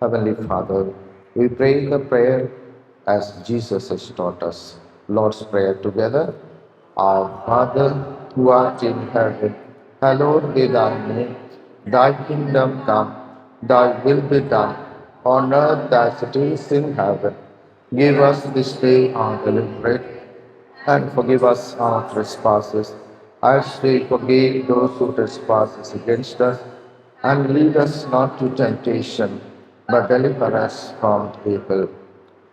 Heavenly Father, we pray the prayer as Jesus has taught us. Lord's Prayer together. Our Father, who art in heaven, hallowed be thy name. Thy kingdom come, thy will be done, on earth as it is in heaven. Give us this day our daily bread, and forgive us our trespasses, as we forgive those who trespass against us. And lead us not to temptation, but deliver us from evil.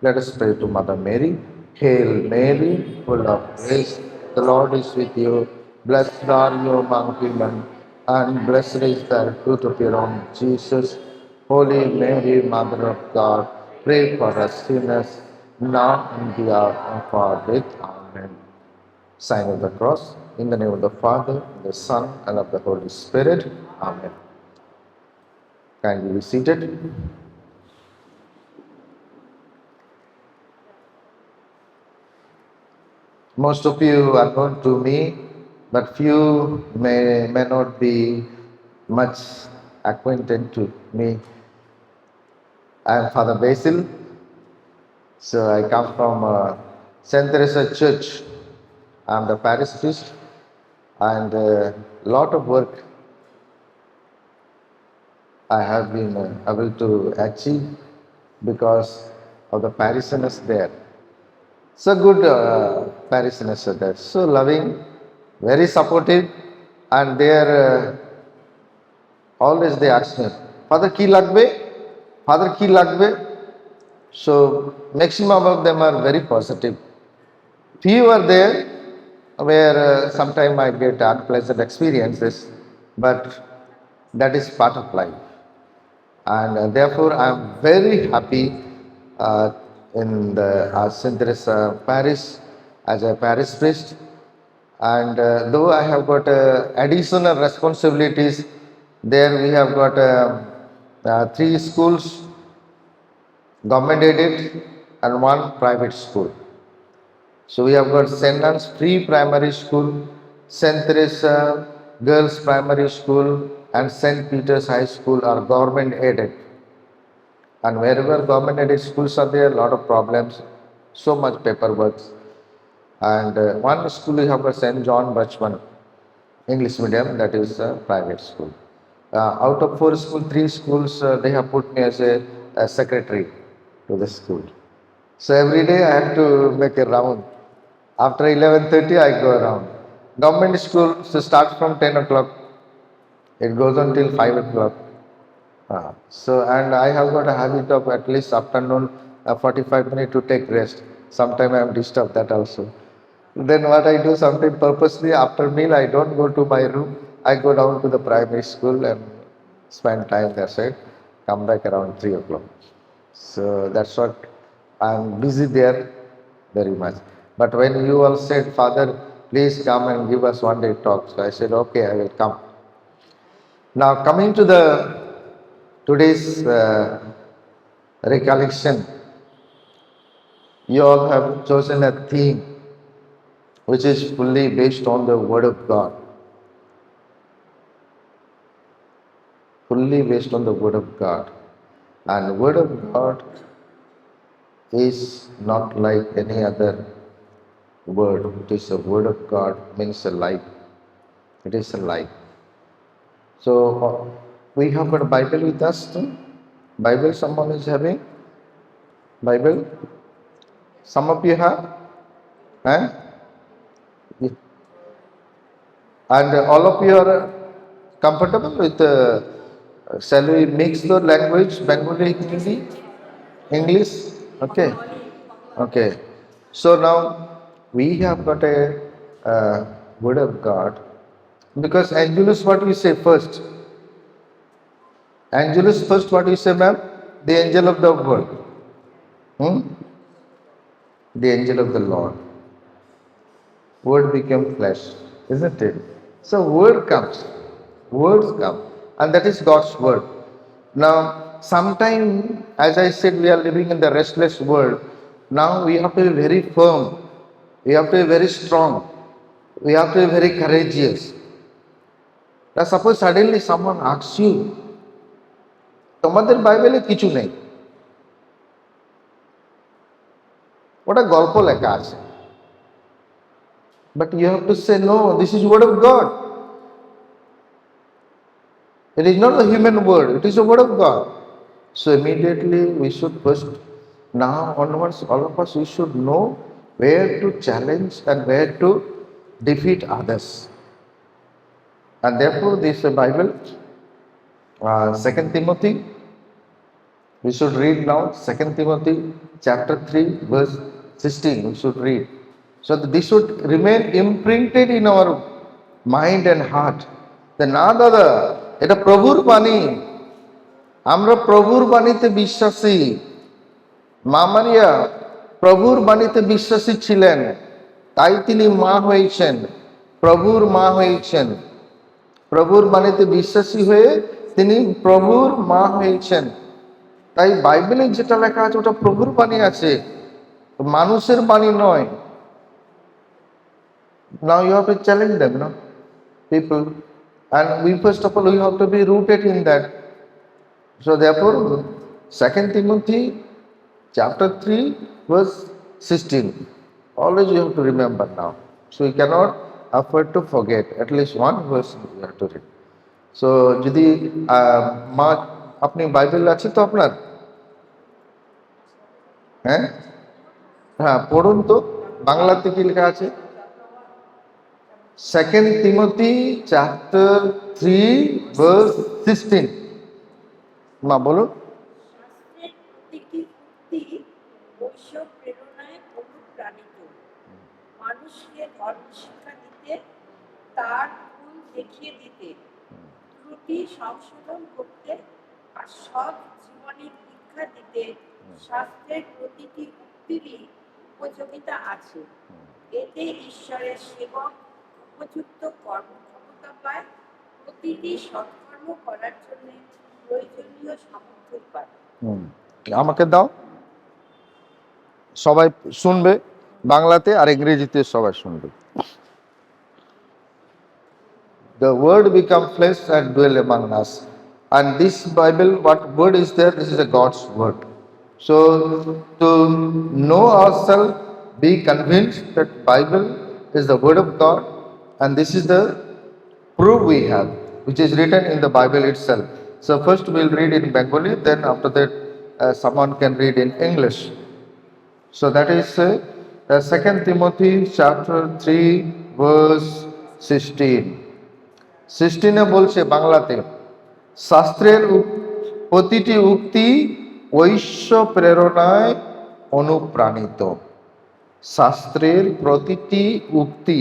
Let us pray to Mother Mary. Hail Mary, full of grace, the Lord is with you. Blessed are you among women, and blessed is the fruit of your womb, Jesus. Holy Mary, Mother of God, pray for us sinners, now and the hour of our death. Amen. Sign of the cross, in the name of the Father, the Son, and of the Holy Spirit. Amen. Kindly be seated. Most of you are known to me, but few may not be much acquainted to me. I am Father Basil. So I come from St. Teresa Church. I am the parish priest, and a lot of work I have been able to achieve because of the parishioners there. So good parishioners are there, so loving, very supportive, and they are always they ask me, Father ki lagbe, Father ki lagbe. So maximum of them are very positive. Few are there where sometimes I get unpleasant experiences, but that is part of life. And therefore I am very happy in the St. Teresa parish as a parish priest. And though I have got additional responsibilities, there we have got 3 schools, government aided, and 1 private school. So we have got St. Anne's Pre-Primary School, St. Teresa Girls Primary School, and St. Peter's High School are government aided. And wherever government aided schools are there, a lot of problems, so much paperwork. And 1 school we have got St. John Bachman English medium, that is a private school. Out of 4 schools, 3 schools they have put me as a secretary to the school. So every day I have to make a round. After 11:30 I go around. Government school starts from 10 o'clock. It goes until 5 o'clock. So and I have got a habit of at least afternoon 45 minutes to take rest. Sometimes I am disturbed that also. Then what I do sometimes purposely after meal I don't go to my room. I go down to the primary school and spend time there. So come back around 3 o'clock. So that's what I'm busy there very much. But when you all said, Father, please come and give us one day talk. So I said, okay, I will come. Now coming to the today's recollection, you all have chosen a theme which is fully based on the Word of God. Fully based on the Word of God. And the Word of God is not like any other word. It is a Word of God, means a life. It is a life. So we have got a Bible with us too. Bible someone is having? Bible? Some of you have? Eh? And all of you are comfortable with shall we mix the language, Bengali, Hindi, English? Okay. Okay. So now we have got a Word of God, because Angelus, what we say first? Angelus first, what we say, ma'am? The angel of the word. The angel of the Lord. Word became flesh, isn't it? So word comes, words come, and that is God's word. Now, sometime, as I said, we are living in the restless world. Now we have to be very firm, we have to be very strong, we have to be very courageous. Now suppose suddenly someone asks you, তোমাদের বাইবেলে কিছু নেই, ওটা গল্প লেখা আছে। But you have to say, no, this is word of God. It is not a human word, it is a word of God. So immediately we should first, now onwards, all of us, we should know where to challenge and where to defeat others. And therefore this Bible, 2 Timothy, we should read now 2 Timothy chapter 3 verse 16, we should read. So that this should remain imprinted in our mind and heart. না দাদা, এটা প্রভুর বাণী, আমরা প্রভুর বাণীতে বিশ্বাসী। মা মারিয়া প্রভুর বাণীতে বিশ্বাসী ছিলেন, তাই তিনি মা হয়েছেন, প্রভুর মা হয়েছেন। প্রভুর বাণীতে বিশ্বাসী হয়ে তিনি প্রভুর মা হয়েছেন। তাই বাইবেলে যেটা লেখা আছে ওটা প্রভুর বাণী আছে, মানুষের বাণী নয়। Now you have to challenge them, no? People. And we first of all, we have to be rooted in that. So therefore, 2 Timothy chapter 3 verse 16. Always you have to remember now. So you cannot afford to forget. At least one verse you have to read. So যদি মা আপনি Bible আছে তো আপনার? হ্যাঁ হ্যাঁ, পড়ুন তো বাংলাতে কি লেখা আছে। 2 Timothy chapter 3 verse 16. মা বলুন। মানুষকে ধর্ম শিক্ষা দিতে, তার ভুল দেখিয়ে দিতে, ত্রুটি সংশোধন করতে আর সৎ জীবনের শিক্ষা দিতে শাস্ত্রের প্রতিটি উক্তিরই উপযোগিতা আছে। এতে ঈশ্বরের সেবক উপযুক্ত কর্মক্ষমতা পায়, প্রতিটি সৎকর্ম করার জন্য প্রয়োজনীয় সামর্থ্য পায়। আমাকে দাও, সবাই শুনবে বাংলাতে আর ইংরেজিতে সবাই শুনবে। The word become flesh and dwell among us. And this Bible, what word is there? This is a God's word. So to know ourselves, be convinced that Bible is the word of God, and this is the proof we have, which is written in the Bible itself. So first we'll read in Bengali, then after that someone can read in English. So that is 2 Timothy chapter 3 verse 16. 16 বলছে বাংলাতে, শাস্ত্রের প্রতিটি উক্তি ঐশ্ব প্রেরণায় অনুপ্রাণিত। শাস্ত্রের প্রতিটি উক্তি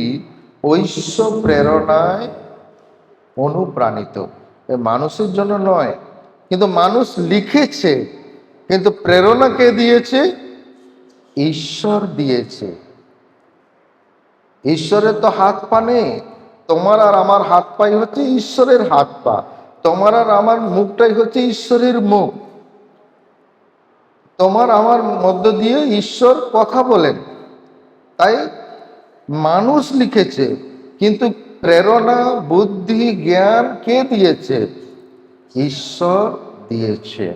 ঐশ্ব প্রেরণায় অনুপ্রাণিত। মানুষের জন্য নয়, কিন্তু মানুষ লিখেছে, কিন্তু প্রেরণা কে দিয়েছে? ঈশ্বর দিয়েছে। ঈশ্বরের তো হাত পা নেই, তোমার আর আমার হাত পাই হচ্ছে ঈশ্বরের হাত পা, তোমার আর আমার মুখটাই হচ্ছে ঈশ্বরের মুখ। তোমার আমার মধ্য দিয়ে ঈশ্বর কথা বলেন। তাই মানুষ লিখেছে, কিন্তু প্রেরণা, বুদ্ধি, জ্ঞান কে দিয়েছে? ঈশ্বর দিয়েছে।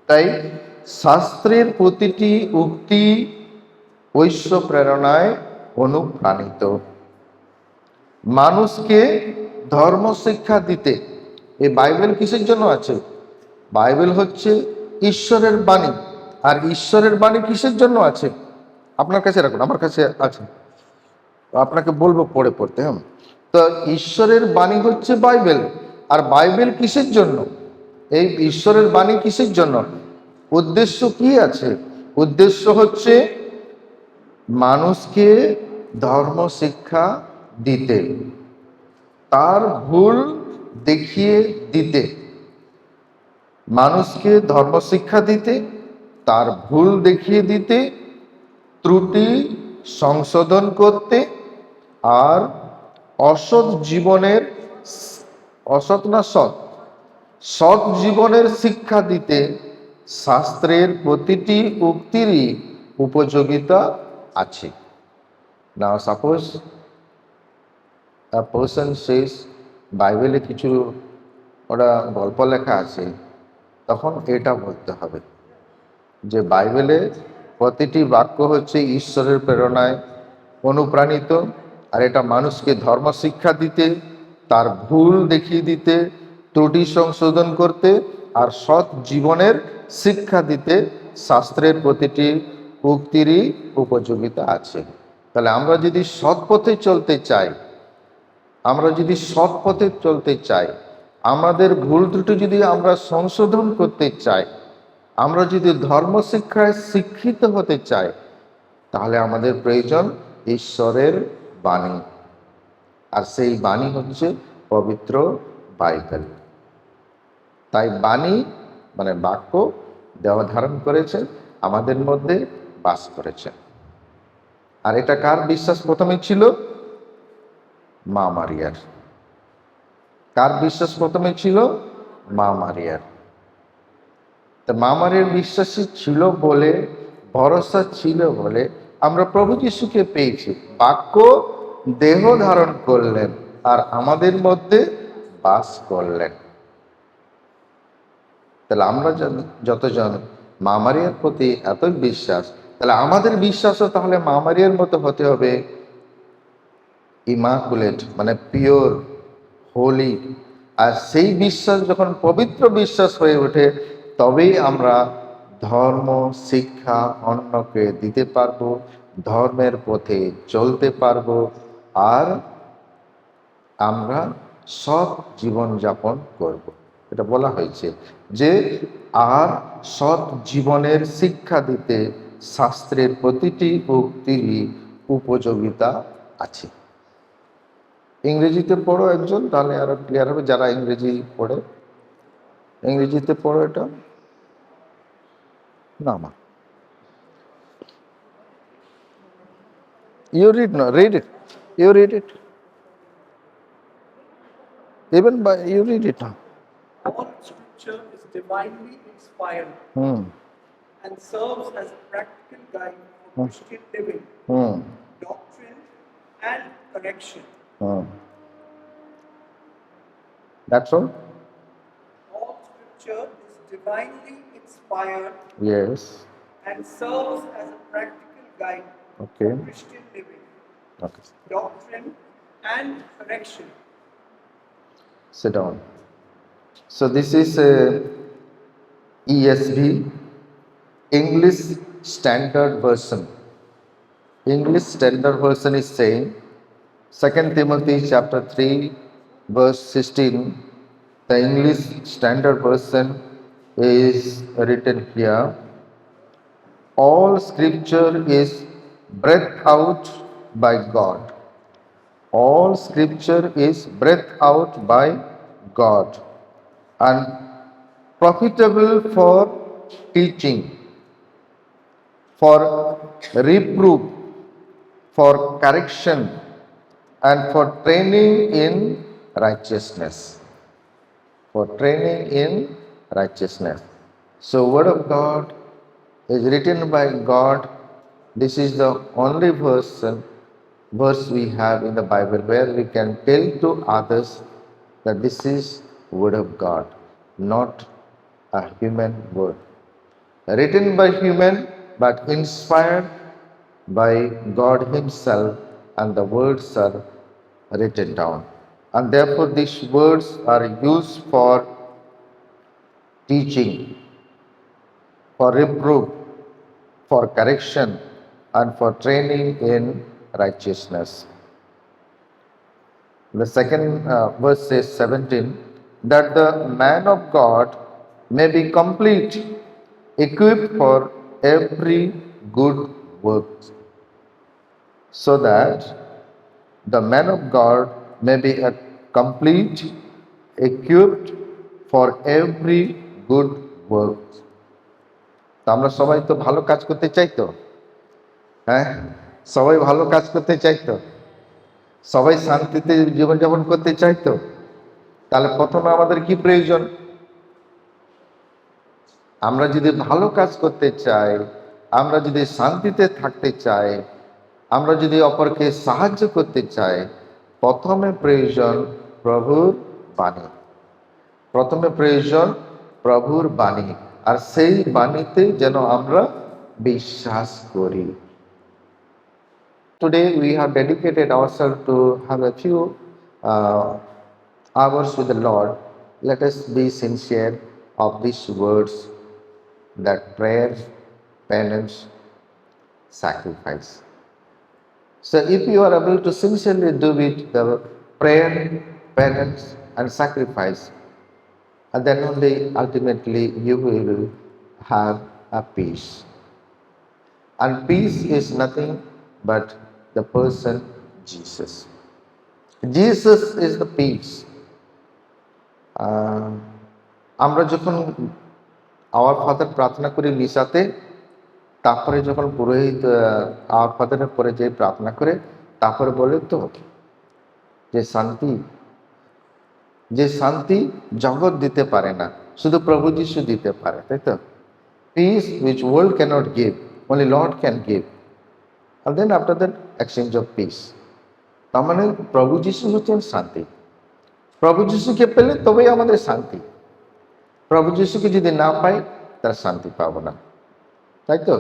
তাই শাস্ত্রের প্রতিটি উক্তি ঐশ্ব প্রেরণায় অনুপ্রাণিত। মানুষকে ধর্ম শিক্ষা দিতে। এই বাইবেল কিসের জন্য আছে? বাইবেল হচ্ছে ঈশ্বরের বাণী। আর ঈশ্বরের বাণী কিসের জন্য আছে? আপনার কাছে রাখুন, আমার কাছে আছে, আপনাকে বলবো পড়ে পড়তে। হ্যাঁ, তো ঈশ্বরের বাণী হচ্ছে বাইবেল। আর বাইবেল কিসের জন্য? এই ঈশ্বরের বাণী কিসের জন্য? উদ্দেশ্য কি আছে? উদ্দেশ্য হচ্ছে মানুষকে ধর্ম শিক্ষা দিতে, তার ভুল দেখিয়ে দিতে। মানুষকে ধর্ম শিক্ষা দিতে, তার ভুল দেখিয়ে দিতে, ত্রুটি সংশোধন করতে, আর অসৎ জীবনের, অসৎ না সৎ, সৎ জীবনের শিক্ষা দিতে শাস্ত্রের প্রতিটি উক্তিরই উপযোগিতা আছে। Now suppose a person says বাইবেলে কিছু ওরা গল্প লেখা আছে, তখন এটা বলতে হবে যে বাইবেলে প্রতিটি বাক্য হচ্ছে ঈশ্বরের প্রেরণায় অনুপ্রাণিত, আর এটা মানুষকে ধর্ম শিক্ষা দিতে, তার ভুল দেখিয়ে দিতে, ত্রুটি সংশোধন করতে আর সৎ জীবনের শিক্ষা দিতে শাস্ত্রের প্রতিটি উক্তিরই উপযোগিতা আছে। তাহলে আমরা যদি সৎ পথে চলতে চাই, আমাদের ভুল ত্রুটি যদি আমরা সংশোধন করতে চাই, আমরা যদি ধর্ম শিক্ষায় শিক্ষিত হতে চাই, তাহলে আমাদের প্রয়োজন ঈশ্বরের বাণী, আর সেই বাণী হচ্ছে পবিত্র বাইবেল। তাই বাণী মানে বাক্য দেহ ধারণ করেছেন, আমাদের মধ্যে বাস করেছেন। আর এটা কার বিশ্বাস প্রথমে ছিল? মা মারিয়ার। কার বিশ্বাস প্রথমে ছিল? মা মারিয়ার। তা মা মারিয়ার বিশ্বাসী ছিল বলে, ভরসা ছিল বলে আমরা প্রভু যিশুকে পেয়েছি। বাক্য দেহ ধারণ করলেন আর আমাদের মধ্যে বাস করলেন। তাহলে আমরা যতজন মা মারিয়ার প্রতি এতই বিশ্বাস, তাহলে আমাদের বিশ্বাসও তাহলে মা মারিয়ার মতো হতে হবে, ইমাকুলেট মানে পিওর, হোলি। আর সেই বিশ্বাস যখন পবিত্র বিশ্বাস হয়ে ওঠে, তবেই আমরা ধর্ম শিক্ষা অন্যকে দিতে পারবো, ধর্মের পথে চলতে পারবো, আর আমরা সৎ জীবনযাপন করব। এটা বলা হয়েছে যে আর সৎ জীবনের শিক্ষা দিতে শাস্ত্রের প্রতিটি উক্তিরই উপযোগিতা আছে। ইংরেজিতে পড়ো একজন, তাহলে আরো ক্লিয়ার হবে। যারা ইংরেজি পড়ে, ইংরেজিতে পড়ো এটা। না মা, you read it, you read it, even by you read it now. All scripture is divinely inspired Hmm. and serves as a practical guide for Christian living, Hmm. doctrine, and correction. Hmm. That's all. All scripture is divinely inspired Yes. and serves as a practical guide Okay. for Christian living, Okay. doctrine, and correction. Sit down. So this is a ESV, English Standard Version. English Standard Version is saying 2 Timothy chapter 3 verse 16. The English Standard Version is written here: all scripture is breathed out by God. All scripture is breathed out by God and profitable for teaching, for reproof, for correction, and for training in righteousness. For training in righteousness. So word of God is written by God. This is the only verse we have in the Bible where we can tell to others that this is word of God, not a human word. Written by human but inspired by God himself, and the words are written down. And therefore these words are used for teaching, for reproof, for correction, and for training in righteousness. The second verse says 17, that the man of God may be complete, equipped for every good work, so that the man of God may be a complete, equipped for every good work. তা আমরা সবাই তো ভালো কাজ করতে চাই তো, হ্যাঁ, সবাই ভালো কাজ করতে চাই তো, সবাই শান্তিতে জীবনযাপন করতে চাই তো। তাহলে প্রথমে আমাদের কি প্রয়োজন? আমরা যদি ভালো কাজ করতে চাই, আমরা যদি শান্তিতে থাকতে চাই, আমরা যদি অপরকে সাহায্য করতে চাই, প্রথমে প্রয়োজন প্রভুর বাণী, প্রথমে প্রয়োজন প্রভুর বাণী, আর সেই বাণীতে যেন আমরা বিশ্বাস করি। Today we have dedicated ourselves to have a few hours with the Lord. Let us be sincere of these words, that prayer, penance, sacrifice. So if you are able to sincerely do it, the prayer, penance and sacrifice, and then only ultimately you will have a peace. And peace is nothing but the person Jesus. Jesus is the peace. আমরা যখন hour father প্রার্থনা করি মিসাতে, তারপরে যখন পুরোহিত hour ফাদারের পরে যে প্রার্থনা করে, তারপরে বলে তো যে শান্তি জগৎ দিতে পারে না, শুধু প্রভু যিশু দিতে পারে, তাই তো? Peace which world cannot give, only Lord can give. আর then after that exchange of peace. তার মানে প্রভু যিশু হচ্ছেন শান্তি। প্রভু যিশুকে পেলে তবেই আমাদের শান্তি। প্রভু যিশুকে যদি না পাই, তার শান্তি পাবো না, তাই তো?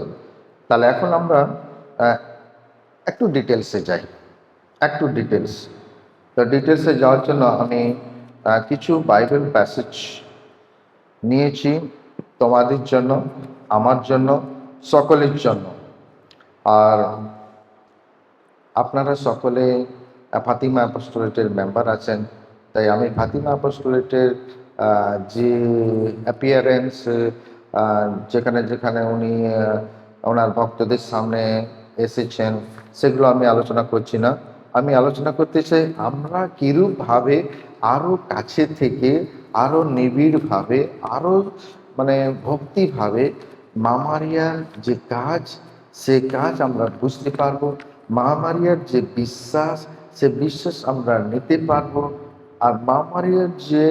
তাহলে এখন আমরা একটু ডিটেলসে যাই, একটু ডিটেলস। তো ডিটেলসে যাওয়ার জন্য আমি কিছু বাইবেল প্যাসেজ নিয়েছি তোমাদের জন্য, আমার জন্য, সকলের জন্য। আর আপনারা সকলে ফাতিমা অ্যাপোস্টোলেটের মেম্বার আছেন, তাই আমি ফাতিমা অ্যাপোস্টোলেটের যে অ্যাপিয়ারেন্স, যেখানে যেখানে উনি ওনার ভক্তদের সামনে এসেছেন, সেগুলো আমি আলোচনা করছি না। আমি আলোচনা করতে চাই আমরা কীরূপভাবে আরও কাছে থেকে, আরও নিবিড়ভাবে, আরও মানে ভক্তিভাবে মা মারিয়ার যে কাজ, সে কাজ আমরা বুঝতে পারবো। মা মারিয়ার যে বিশ্বাস, সে বিশ্বাস আমরা নিতে পারবো। আর মা মারিয়ার যে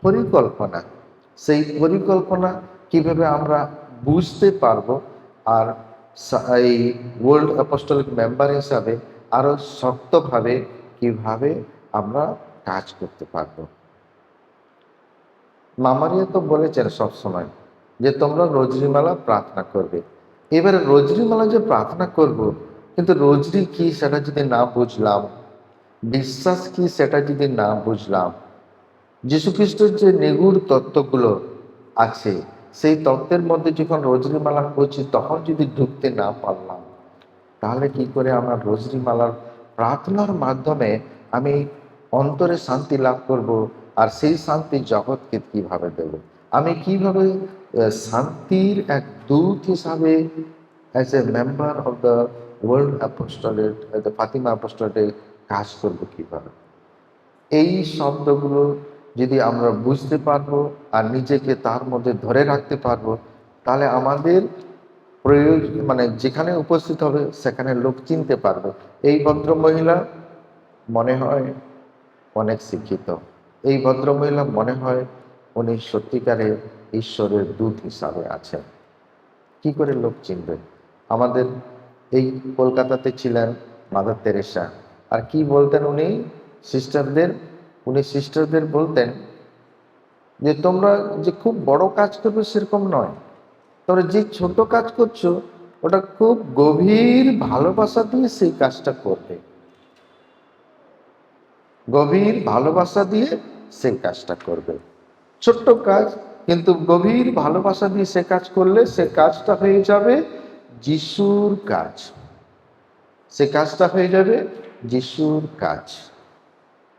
পরিকল্পনা, সেই পরিকল্পনা কিভাবে আমরা বুঝতে পারবো, আর এই ওয়ার্ল্ড অ্যাপোস্টলিক মেম্বার হিসাবে আরও শক্তভাবে কিভাবে আমরা কাজ করতে পারবো। মা মারিয়া তো বলেছেন সবসময় যে তোমরা রোজরিমালা প্রার্থনা করবে। এবারে রোজরিমালা যে প্রার্থনা করব, কিন্তু রোজরি কি সেটা যদি না বুঝলাম, বিশ্বাস কি সেটা যদি না বুঝলাম, যীশুখ্রিস্টের যে নিগুড় তত্ত্বগুলো আছে, সেই তত্ত্বের মধ্যে যখন রোজরিমালা করছি তখন যদি ঢুকতে না পারলাম, তাহলে কি করে আমার রোজরিমালার প্রার্থনার মাধ্যমে আমি অন্তরে শান্তি লাভ করব, আর সেই শান্তি জগৎকে কিভাবে দেব? আমি কিভাবে শান্তির এক দূত হিসাবে as a member of the world apostolate, the Fatima অ্যাপোস্টলেটে কাজ করব কিভাবে? এই শব্দগুলো যদি আমরা বুঝতে পারবো আর নিজেকে তার মধ্যে ধরে রাখতে পারবো, তাহলে আমাদের প্রয়োজন মানে যেখানে উপস্থিত হবে সেখানে লোক চিনতে পারবে এই ভদ্রমহিলা মনে হয় অনেক শিক্ষিত, এই ভদ্রমহিলা মনে হয় উনি সত্যিকারের ঈশ্বরের দূত হিসাবে আছেন। কি করে লোক চিনবে? আমাদের এই কলকাতাতে ছিলেন মাদার তেরেসা, আর কি বলতেন উনি সিস্টারদের বলতেন যে তোমরা যে খুব বড় কাজ করবে সেরকম নয়, তোমরা যে ছোট কাজ করছো ওটা খুব গভীর ভালোবাসা দিয়ে সেই কাজটা করবে, গভীর ভালোবাসা দিয়ে সেই কাজটা করবে। ছোট্ট কাজ, কিন্তু গভীর ভালোবাসা দিয়ে সে কাজ করলে সে কাজটা হয়ে যাবে যিশুর কাজ, সে কাজটা হয়ে যাবে যিশুর কাজ।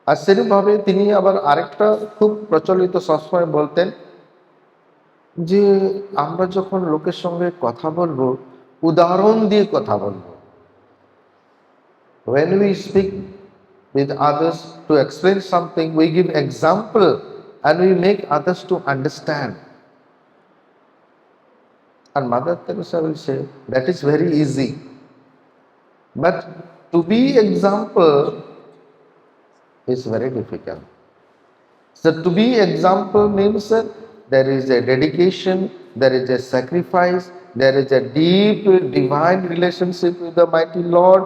আর সেরকমভাবে তিনি আবার আরেকটা খুব প্রচলিত সবসময় বলতেন যে আমরা যখন লোকের সঙ্গে কথা বলবো, উদাহরণ দিয়ে কথা বলবো। When we speak with others to explain something, we give example and we make others to understand. And Mother Teresa will say that is very easy, but to be example is very difficult. So to be example means that there is a dedication, there is a sacrifice, there is a deep divine relationship with the mighty Lord.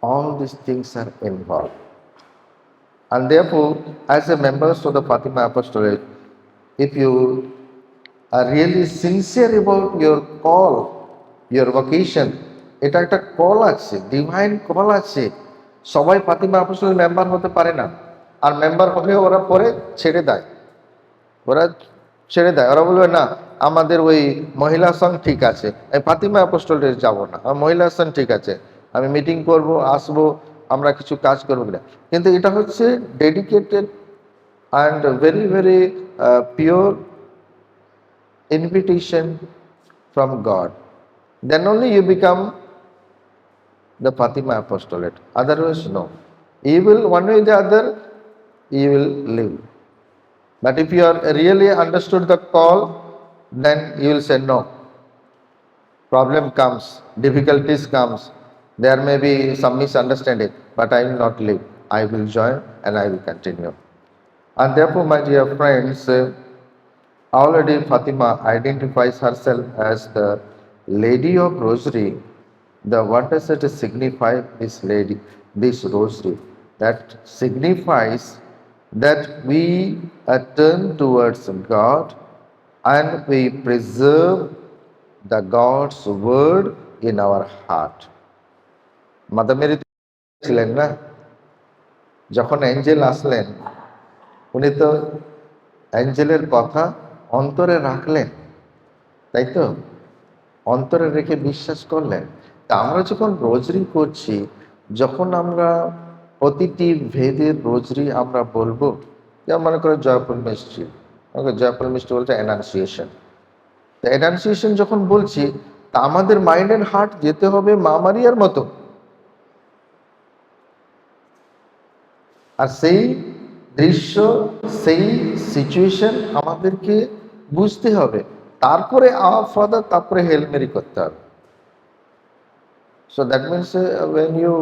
All these things are involved. And therefore, as a members of the Fatima Apostolate, if you are really sincere about your call, your vocation, এটা একটা call আছে, divine call আছে। সবাই Fatima আপোস্টল member হতে পারে না, আর member হলে ওরা পরে ছেড়ে দেয়। ওরা ছেড়ে দেয়, ওরা বলবে না আমাদের ওই মহিলা সংঘ ঠিক আছে, আমি ফাতিমা আপোস্টলের যাব না, আমার মহিলা সংঘ ঠিক আছে, আমি মিটিং করব, আসবো, আমরা কিছু কাজ করবো কিনা। কিন্তু এটা হচ্ছে dedicated and very very pure invitation from God. Then only you become the Fatima Apostolate. Otherwise, no. You will one way or the other, you will live. But if you are really understood the call, then you will say no. Problem comes, difficulties comes. There may be some misunderstanding, but I will not leave. I will join and I will continue. And therefore, my dear friends, already Fatima identifies herself as the Lady of Rosary. What does it signify, this lady, this rosary? That signifies that we turn towards God and we preserve the God's word in our heart. Mother Mary ছিলেন না, যখন Angel আসলেন উনি তো অ্যাঞ্জেলের কথা অন্তরে রাখলেন, তাই তো? অন্তরে রেখে বিশ্বাস করলেন। তা আমরা যখন রোজরি করছি, যখন আমরা প্রতিটি ভেদের রোজরি আমরা বলবো, যেমন মনে করে জয়পুর মিস্ট্রি, জয়পুর মিস্ট্রি বলতে অ্যানাউন্সিয়েশন। তা অ্যানাউন্সিয়েশন যখন বলছি, তা আমাদের মাইন্ড অ্যান্ড হার্ট যেতে হবে মা মারিয়ার মতো। আর সেই দৃশ্য, সেই সিচুয়েশন আমাদেরকে বুঝতে হবে, তারপরে আওয়ার ফাদার, তারপরে হেল মেরি করতে হবে। So that means when you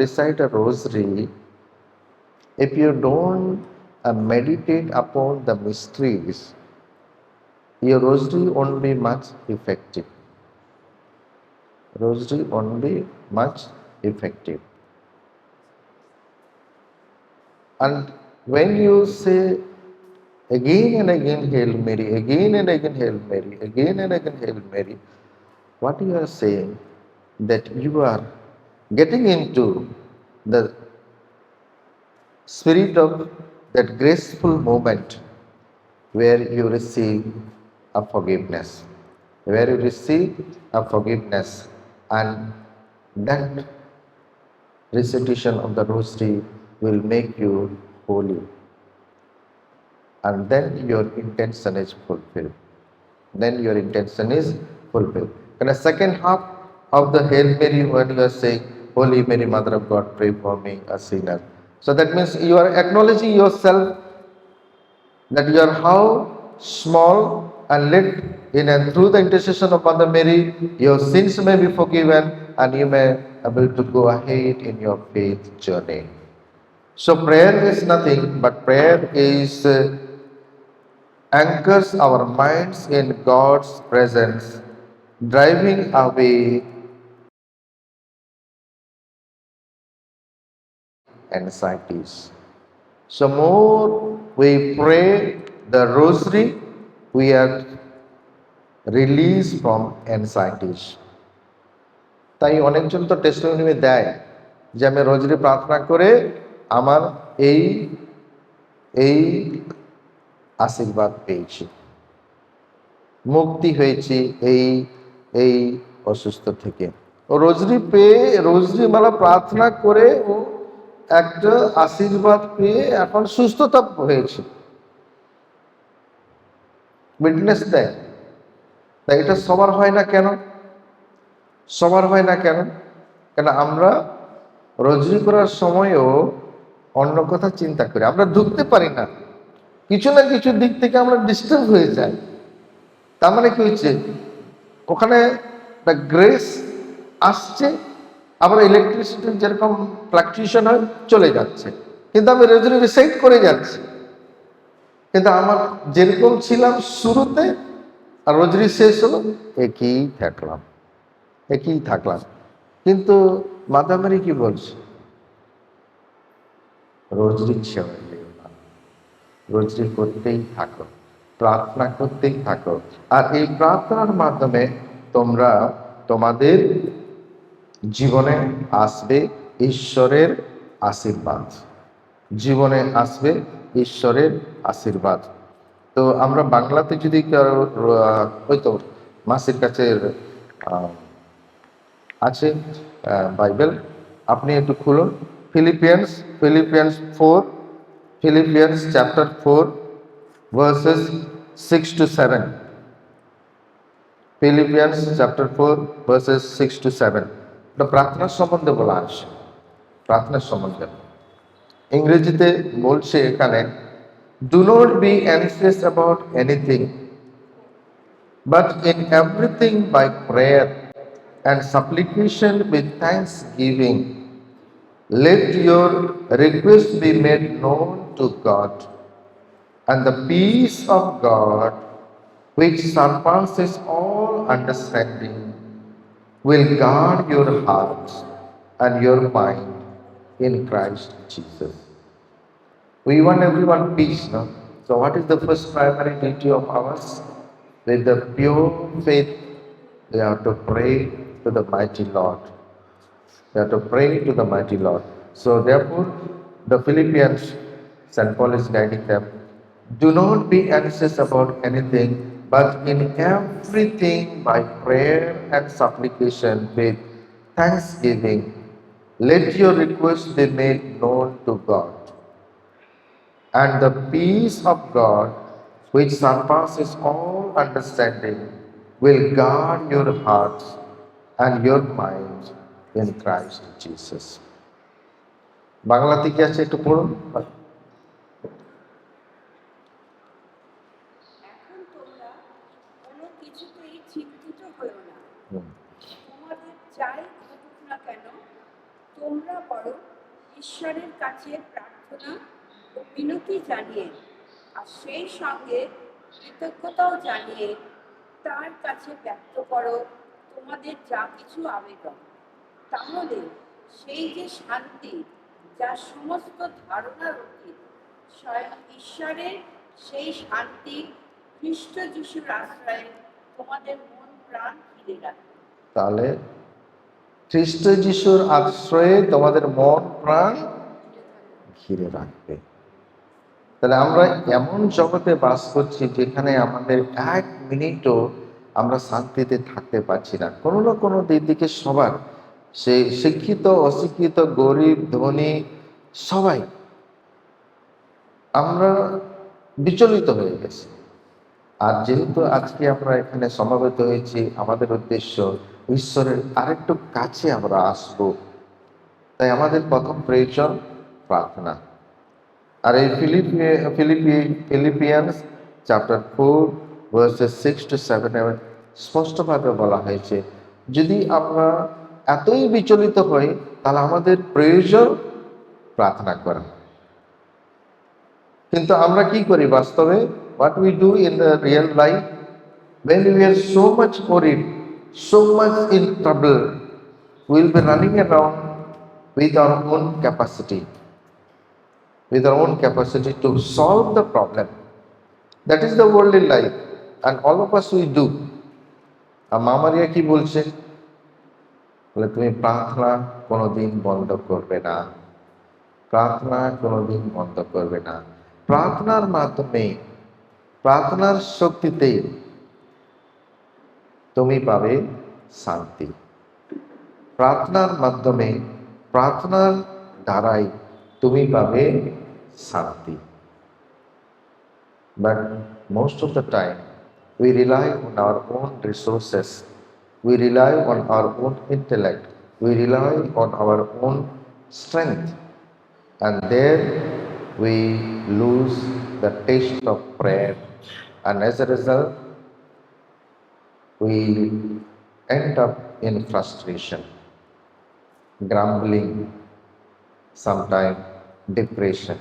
recite a rosary, if you don't meditate upon the mysteries, your rosary won't be much effective. Rosary won't be much effective. And when you say again and again Hail Mary, again and again Hail Mary, again and again Hail Mary, what you are saying, that you are getting into the spirit of that graceful moment where you receive a forgiveness, where you receive a forgiveness, and that recitation of the rosary will make you holy, and then your intention is fulfilled. Then your intention is fulfilled. And the second half of the Hail Mary, when you are saying, Holy Mary, Mother of God, pray for me, a sinner. So that means you are acknowledging yourself that you are how small, and let in and through the intercession of Mother Mary, your sins may be forgiven and you may able to go ahead in your faith journey. So prayer is nothing but prayer is anchors our minds in God's presence, driving away anxieties. So more we pray the rosary, we are released from anxieties. তাই অনেকজন তো testimony দেয় যে আমি রোজরি প্রার্থনা করে আমার এই এই আশীর্বাদ পেয়েছি, মুক্তি হয়েছি এই এই অসুস্থ থেকে। ও রোজরি পেয়ে, রোজরি মালা প্রার্থনা করে ও একটা আশীর্বাদ পেয়ে এখন সুস্থতা হয়েছে, উইটনেস দেয়। তাই এটা সবার হয় না কেন? সবার হয় না কেন? কেন আমরা রোজরি করার সময়ও অন্য কথা চিন্তা করি, আমরা ঢুকতে পারি না, কিছু না কিছু দিক থেকে আমরা ডিস্টার্ব হয়ে যাই। তার মানে কি হচ্ছে, ওখানে গ্রেস আসছে, আবার ইলেকট্রিসিটি যেরকম ফ্লাকচুয়েশন হয় চলে যাচ্ছে, কিন্তু আমি রোজরি রিসাইট করে যাচ্ছি, কিন্তু আমার যেরকম ছিলাম শুরুতে আর রোজরি শেষ হলো একই থাকলাম, একই থাকলাম। কিন্তু মাদার মেরি কি বলছে? রোজরি ছেড়ে দিও না, রোজরি করতেই থাকো, প্রার্থনা করতেই থাকো। আর এই প্রার্থনার মাধ্যমে তোমরা তোমাদের জীবনে আসবে ঈশ্বরের আশীর্বাদ, জীবনে আসবে ঈশ্বরের আশীর্বাদ। তো আমরা বাংলাতে যদি কারো ওই তো মাসির কাছে আহ, আছে বাইবেল, আপনি একটু খুলুন Philippians, Philippians chapter 4 verses 6 to 7। Philippians chapter 4 verses 6 to 7। এটা প্রার্থনার সম্বন্ধে বলা আছে, প্রার্থনার সম্বন্ধে। ইংরেজিতে বলছে এখানে, do not be anxious about anything, but in everything by prayer and supplication with thanksgiving, let your requests be made known to God, and the peace of God, which surpasses all understanding, will guard your hearts and your mind in Christ Jesus. We want everyone peace, no? So what is the first primary duty of ours? With the pure faith, we have to pray to the mighty Lord. We have to pray to the mighty Lord. So therefore, the Philippians, St. Paul is guiding them, do not be anxious about anything, but in everything by prayer and supplication with thanksgiving, let your requests be made known to God. And the peace of God, which surpasses all understanding, will guard your hearts and your minds in Christ Jesus. বাংলাতে কি আছে একটু পড়ুন। এখন তোমরা কোনো কিছুতেই চিন্তিত হয়ো না, তোমাদের যাই ঘটুক না কেন, তোমরা বরং ঈশ্বরের কাছে প্রার্থনা ও বিনতি জানিয়ে আর সেই সঙ্গে কৃতজ্ঞতাও জানিয়ে তার কাছে ব্যক্ত করো তোমাদের যা কিছু আবেদন। তাহলে সেই যে শান্তি যা সমস্ত ধারণার অতীত, স্বয়ং ঈশ্বরের সেই শান্তি খ্রিস্ট যিশুর আশ্রয়ে তোমাদের মন প্রাণ ঘিরে রাখবে। তাহলে খ্রিস্ট যিশুর আশ্রয়ে তোমাদের মন প্রাণ ঘিরে রাখবে। তাহলে আমরা এমন জগতে বাস করছি যেখানে আমাদের এক মিনিটও আমরা শান্তিতে থাকতে পারছি না। কোনো না কোনো দিক থেকে সবার, সে শিক্ষিত অশিক্ষিত গরিব ধনী সবাই আমরা বিচলিত হয়ে গেছি। আর যেহেতু আজকে আমরা এখানে সমাবেত হয়েছি, আমাদের উদ্দেশ্য ঈশ্বরের আরেকটু কাছে আমরা আসব, তাই আমাদের প্রথম প্রয়োজন প্রার্থনা। আর এই ফিলিপিয়ান্স চ্যাপ্টার 4 ভার্সেস 6 to 7 স্পষ্টভাবে বলা হয়েছে, যদি আমরা এতই বিচলিত হই তাহলে আমাদের প্রয়োজন প্রার্থনা করা। কিন্তু আমরা কি করি বাস্তবে? What we do in the real life, when we are so much worried, so much in trouble, we will be running around with our own capacity to solve the problem. That is the worldly life, and all of us we do. আর মা মারিয়া কি বলছে? বলে তুমি প্রার্থনা কোনোদিন বন্ধ করবে না, প্রার্থনা কোনোদিন বন্ধ করবে না। প্রার্থনার মাধ্যমে, প্রার্থনার শক্তিতে তুমি পাবে শান্তি। প্রার্থনার মাধ্যমে, প্রার্থনার দ্বারাই তুমি পাবে শান্তি। But most of the time we rely on our own resources, we rely on our own intellect, we rely on our own strength, and there we lose the taste of prayer, and as a result we end up in frustration, grumbling, sometimes depression.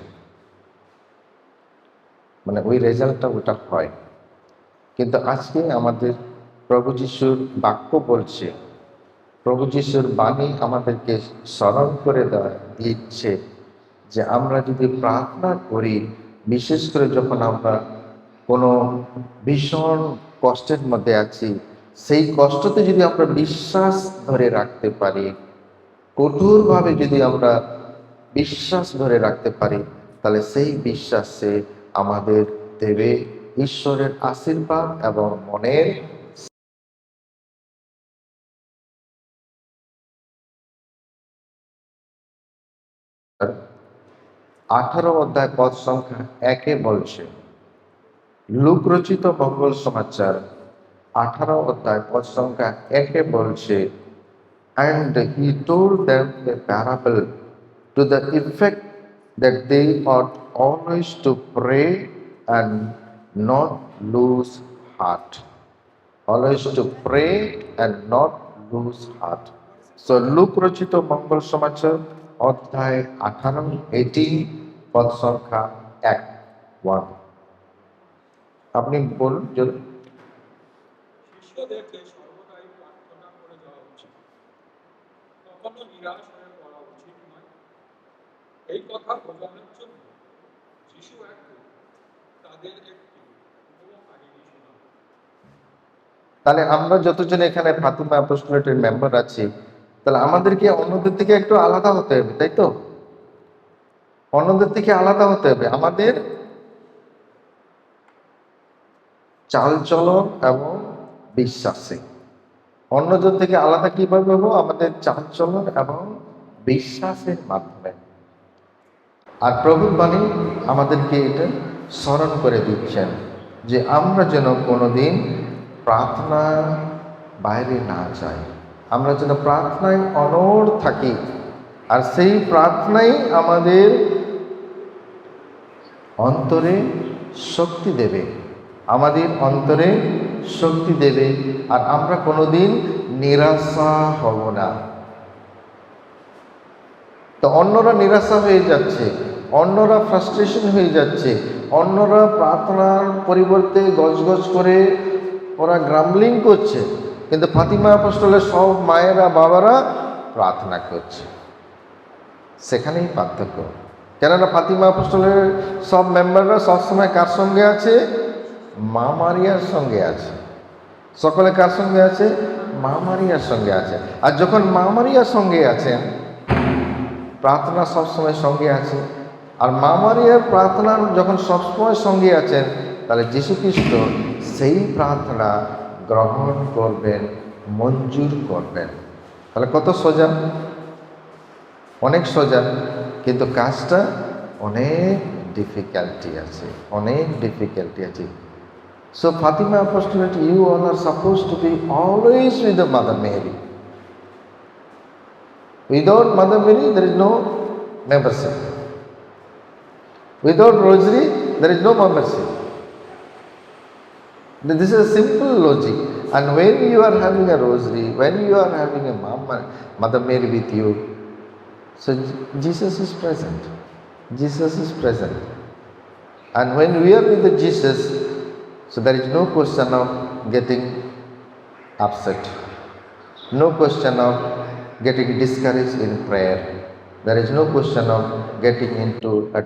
মানে ওই রেজাল্টটা ওটা হয়। কিন্তু আজকে আমাদের প্রভু যিশুর বাক্য বলছে, প্রভু যিশুর বাণী আমাদেরকে স্মরণ করে দিচ্ছে যে আমরা যদি প্রার্থনা করি, বিশেষ করে যখন আমরা কোনো ভীষণ কষ্টের মধ্যে আছি, সেই কষ্টতে যদি আমরা বিশ্বাস ধরে রাখতে পারি, কঠোরভাবে যদি আমরা বিশ্বাস ধরে রাখতে পারি, তাহলে সেই বিশ্বাসে আমাদের দেবে ঈশ্বরের আশীর্বাদ এবং মনের 18 অধ্যায় পদ সংখ্যা 1 বলছে, লুক রচিত মঙ্গল সমাচার 18 অধ্যায় পদ সংখ্যা 1 বলছে, and he told them a parable to the effect that they ought always to pray and not lose heart. Always to pray and not lose heart. So look রচিত মঙ্গল সমাচার অধ্যায় 18 পদ সংখ্যা 1 আপনি বলুন যদি। শিষ্যদেরকে সর্বদাই প্রার্থনা করে যাওয়া উচিত, কখনো নিরাশ হয়ে পড়া উচিত নয়। এই কথা বোঝানোর জন্য যিশু একটু তাদের একটি উপমা কাহিনী শোনান। তাহলে আমরা যতজন এখানে ফাতিমা অ্যাপোস্টোলেটের মেম্বার আছি, তাহলে আমাদেরকে অন্যদের থেকে একটু আলাদা হতে হবে, তাই তো? অন্যদের থেকে আলাদা হতে হবে আমাদের চালচলন এবং বিশ্বাসে। অন্যজন থেকে আলাদা কিভাবে হবো? আমাদের চালচলন এবং বিশ্বাসের মাধ্যমে। আর প্রভুর বাণী আমাদেরকে এটা স্মরণ করে দিচ্ছেন যে আমরা যেন কোনোদিন প্রার্থনা বাইরে না যাই, আমরা যেন প্রার্থনায় অনড় থাকি। আর সেই প্রার্থনাই আমাদের অন্তরে শক্তি দেবে, আমাদের অন্তরে শক্তি দেবে, আর আমরা কোনোদিন নিরাশা হব না। তো অন্যরা নিরাশা হয়ে যাচ্ছে, অন্যরা ফ্রাস্ট্রেশন হয়ে যাচ্ছে, অন্যরা প্রার্থনার পরিবর্তে গজগজ করে ওরা গ্রামলিং করছে, কিন্তু ফাতিমা অ্যাপোস্টলের সব মায়েরা বাবারা প্রার্থনা করছে। সেখানেই পার্থক্য। কেননা ফাতিমা অ্যাপোস্টলের সব মেম্বাররা সবসময় কার সঙ্গে আছে? মা মারিয়ার সঙ্গে আছে। সকলে কার সঙ্গে আছে? মা মারিয়ার সঙ্গে আছে। আর যখন মা মারিয়ার সঙ্গে আছেন, প্রার্থনা সবসময় সঙ্গে আছে। আর মা মারিয়ার প্রার্থনা যখন সবসময় সঙ্গে আছেন, তাহলে যীশু খ্রিস্ট সেই প্রার্থনা গ্রহণ করবেন, মঞ্জুর করবেন। তাহলে কত সোজা, অনেক সোজা, কিন্তু কাজটা অনেক ডিফিকাল্টি আছে, অনেক ডিফিকাল্টি আছে। So Fatima Apostolate, you all are supposed to be always with the Mother Mary. Without Mother Mary, there is no membership. Without rosary, there is no membership. This is a simple logic. And when you are having a rosary, when you are having a Mother Mary with you, so Jesus is present. Jesus is present. And when we are with the Jesus, so there is no question of getting upset, no question of getting discouraged in prayer. There is no question of getting into a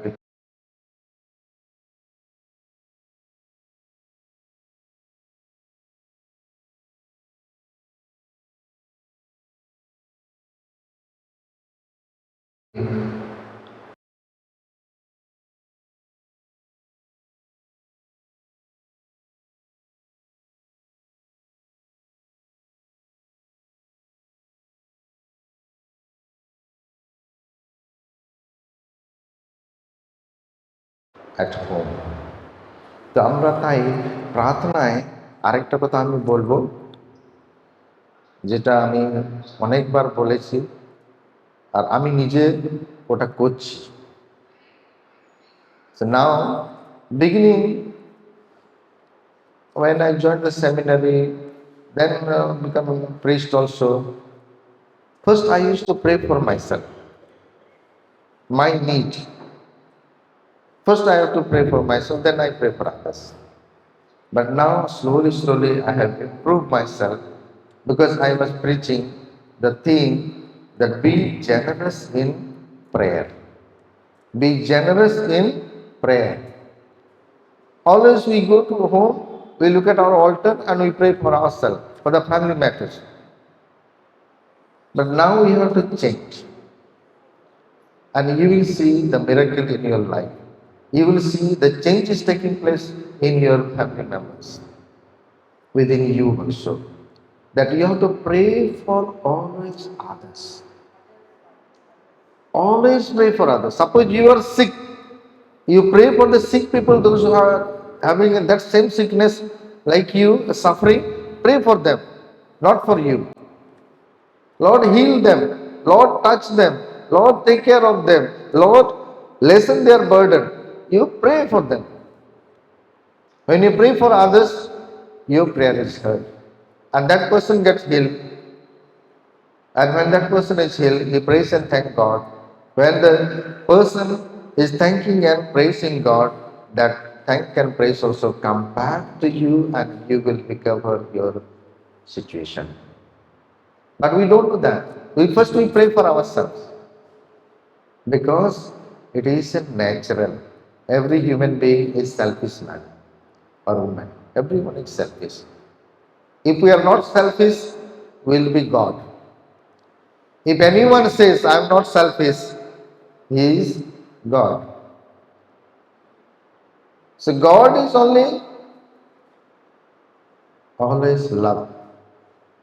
at home. তো আমরা তাই প্রার্থনায় আরেকটা কথা আমি বলবো, যেটা আমি অনেকবার বলেছি আর আমি নিজে ওটা করছি। So now, beginning when I joined the seminary, then becoming a priest also, first I used to pray for myself, my need. First I have to pray for myself, then I pray for others. But now slowly I have improved myself, because I was preaching the theme that be generous in prayer. Be generous in prayer. Always we go to home, we look at our altar and we pray for ourselves, for the family matters. But now we have to change. And you will see the miracle in your life. You will see the change is taking place in your family members, within you also. That you have to pray for always others. Always pray for others. Suppose you are sick, you pray for the sick people, those who are having that same sickness like you, suffering, pray for them, not for you. Lord, heal them. Lord, touch them. Lord, take care of them. Lord, lessen their burden. You pray for them. When you pray for others, your prayer is heard. And that person gets healed. And when that person is healed, he prays and thanks God. When the person is thanking and praising God, that thank and praise also come back to you and you will recover your situation. But we don't do that. We pray for ourselves because it is natural. Every human being is selfish man or woman. Everyone is selfish. If we are not selfish, we will be God. If anyone says, I am not selfish, he is God. So God is only always love,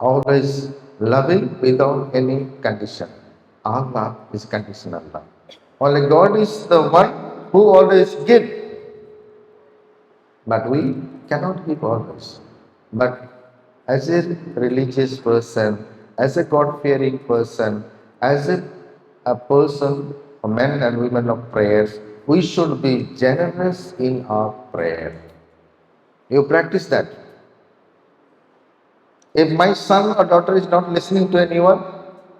always loving without any condition. All love is conditional love. Only God is the one who always gives, but we cannot give always. But as a religious person, as a God-fearing person, as a person, a men and women of prayers, we should be generous in our prayer. You practice that. If my son or daughter is not listening to anyone,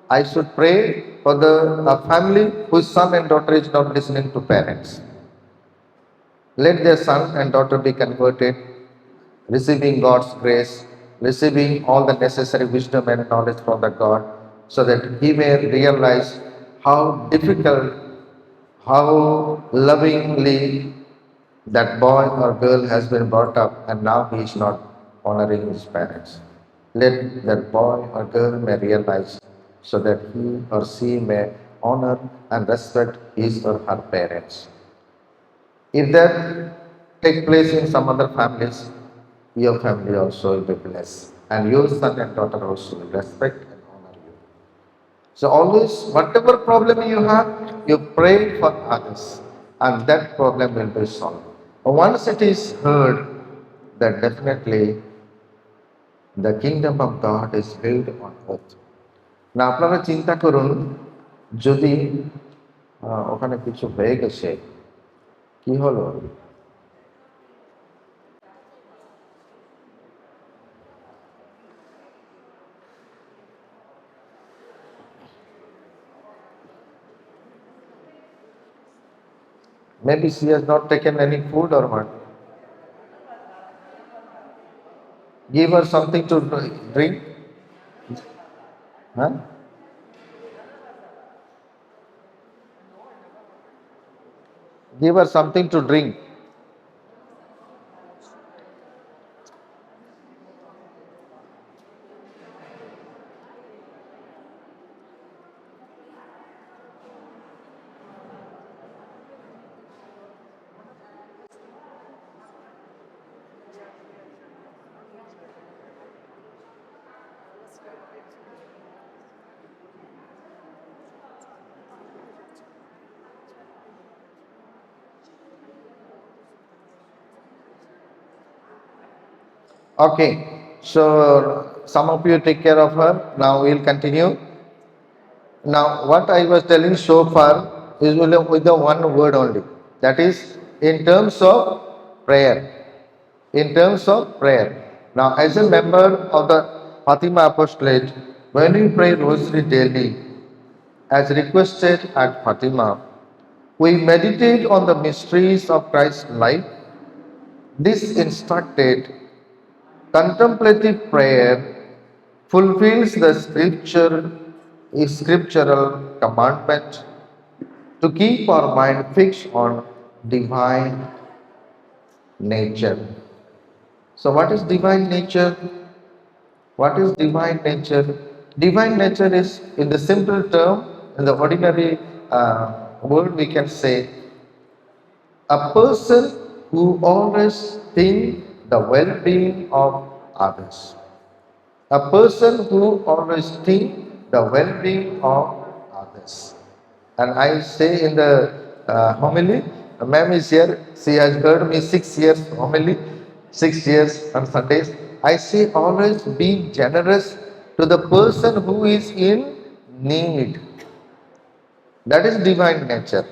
I should pray for the family whose son and daughter is not listening to parents. Let their son and daughter be converted, receiving God's grace, receiving all the necessary wisdom and knowledge from the God, so that he may realize how difficult, how lovingly that boy or girl has been brought up and now he is not honoring his parents. Let that boy or girl may realize so that he or she may honor and respect his or her parents. If that take place in some other families, your family also will be blessed, and your son and daughter also will respect and honor you. So always, whatever problem you have, you pray for others, and that problem will be solved. Once it is heard, that definitely the kingdom of God is built on earth. না আপনারা চিন্তা করুন যদি ওখানে কিছু হয়ে গেছে, কি হলো? Maybe she has not taken any food or what. Give her something to drink. Huh? Give her something to drink. Okay, so some of you take care of her. Now we'll continue. Now what I was telling so far is with the one word only. That is in terms of prayer. In terms of prayer. Now as a member of the Fatima Apostolate, when we pray Rosary daily, as requested at Fatima, we meditate on the mysteries of Christ's life. This instructed contemplative prayer fulfills the scriptural commandment to keep our mind fixed on divine nature. So, what is divine nature? What is divine nature? Divine nature is, in the simple term, in the ordinary word, we can say a person who always think the well-being of others. A person who always think the well-being of others. And I say in the homily, ma'am is here, she has heard me 6 years homily, 6 years on Sundays. I say always be generous to the person who is in need. That is divine nature.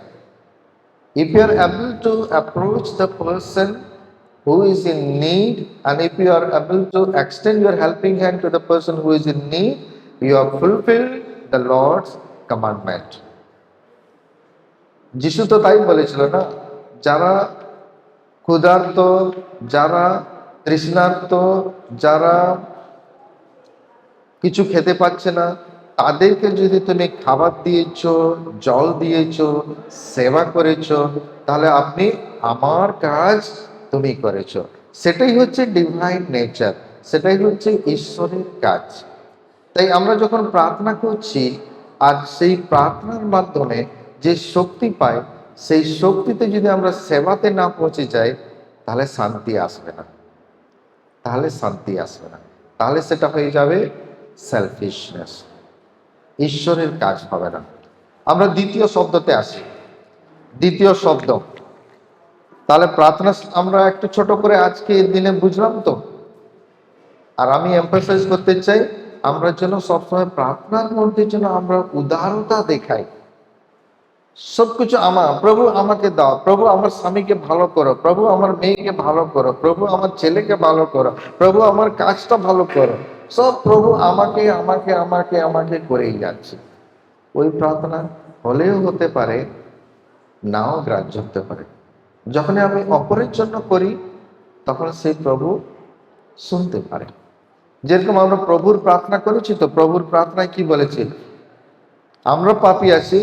If you are able to approach the person who is in need, and if you are able to extend your helping hand to the person who is in need, you have fulfilled the Lord's commandment. যিশু তো তাই বলেছিল না, যারা ক্ষুধার্ত, যারা তৃষ্ণার্ত, যারা কিছু খেতে পাচ্ছে না, তাদেরকে যদি তুমি খাবার দিয়েছো, জল দিয়েছো, সেবা করেছো, তাহলে আপনি আমার কাজ তুমি করেছো। সেটাই হচ্ছে ডিভাইন নেচার, সেটাই হচ্ছে ঈশ্বরের কাজ। তাই আমরা যখন প্রার্থনা করছি আর সেই প্রার্থনার মাধ্যমে যে শক্তি পাই, সেই শক্তিতে যদি আমরা সেবাতে না পৌঁছে যাই, তাহলে শান্তি আসবে না, তাহলে শান্তি আসবে না, তাহলে সেটা হয়ে যাবে সেলফিশনেস, ঈশ্বরের কাজ হবে না। আমরা দ্বিতীয় শব্দতে আসি। দ্বিতীয় শব্দ, তাহলে প্রার্থনা আমরা একটু ছোট করে আজকে এই দিনে বুঝলাম তো। আর আমি এমফাসাইজ করতে চাই, আমরা যেন সবসময় প্রার্থনার মধ্যে যেন আমরা উদারতা দেখাই। সবকিছু আমার, প্রভু আমাকে দাও, প্রভু আমার স্বামীকে ভালো করো, প্রভু আমার মেয়েকে ভালো করো, প্রভু আমার ছেলেকে ভালো করো, প্রভু আমার কাজটা ভালো করো, সব প্রভু আমাকে আমাকে আমাকে আমাকে করেই যাচ্ছে। ওই প্রার্থনা হলেও হতে পারে, নাও গ্রাহ্য হতে পারে। যখন আমি অপরের জন্য করি, তখন সেই প্রভু শুনতে পারে। যেরকম আমরা প্রভুর প্রার্থনা করেছি, তো প্রভুর প্রার্থনায় কি বলেছি? আমরা পাপী আছি,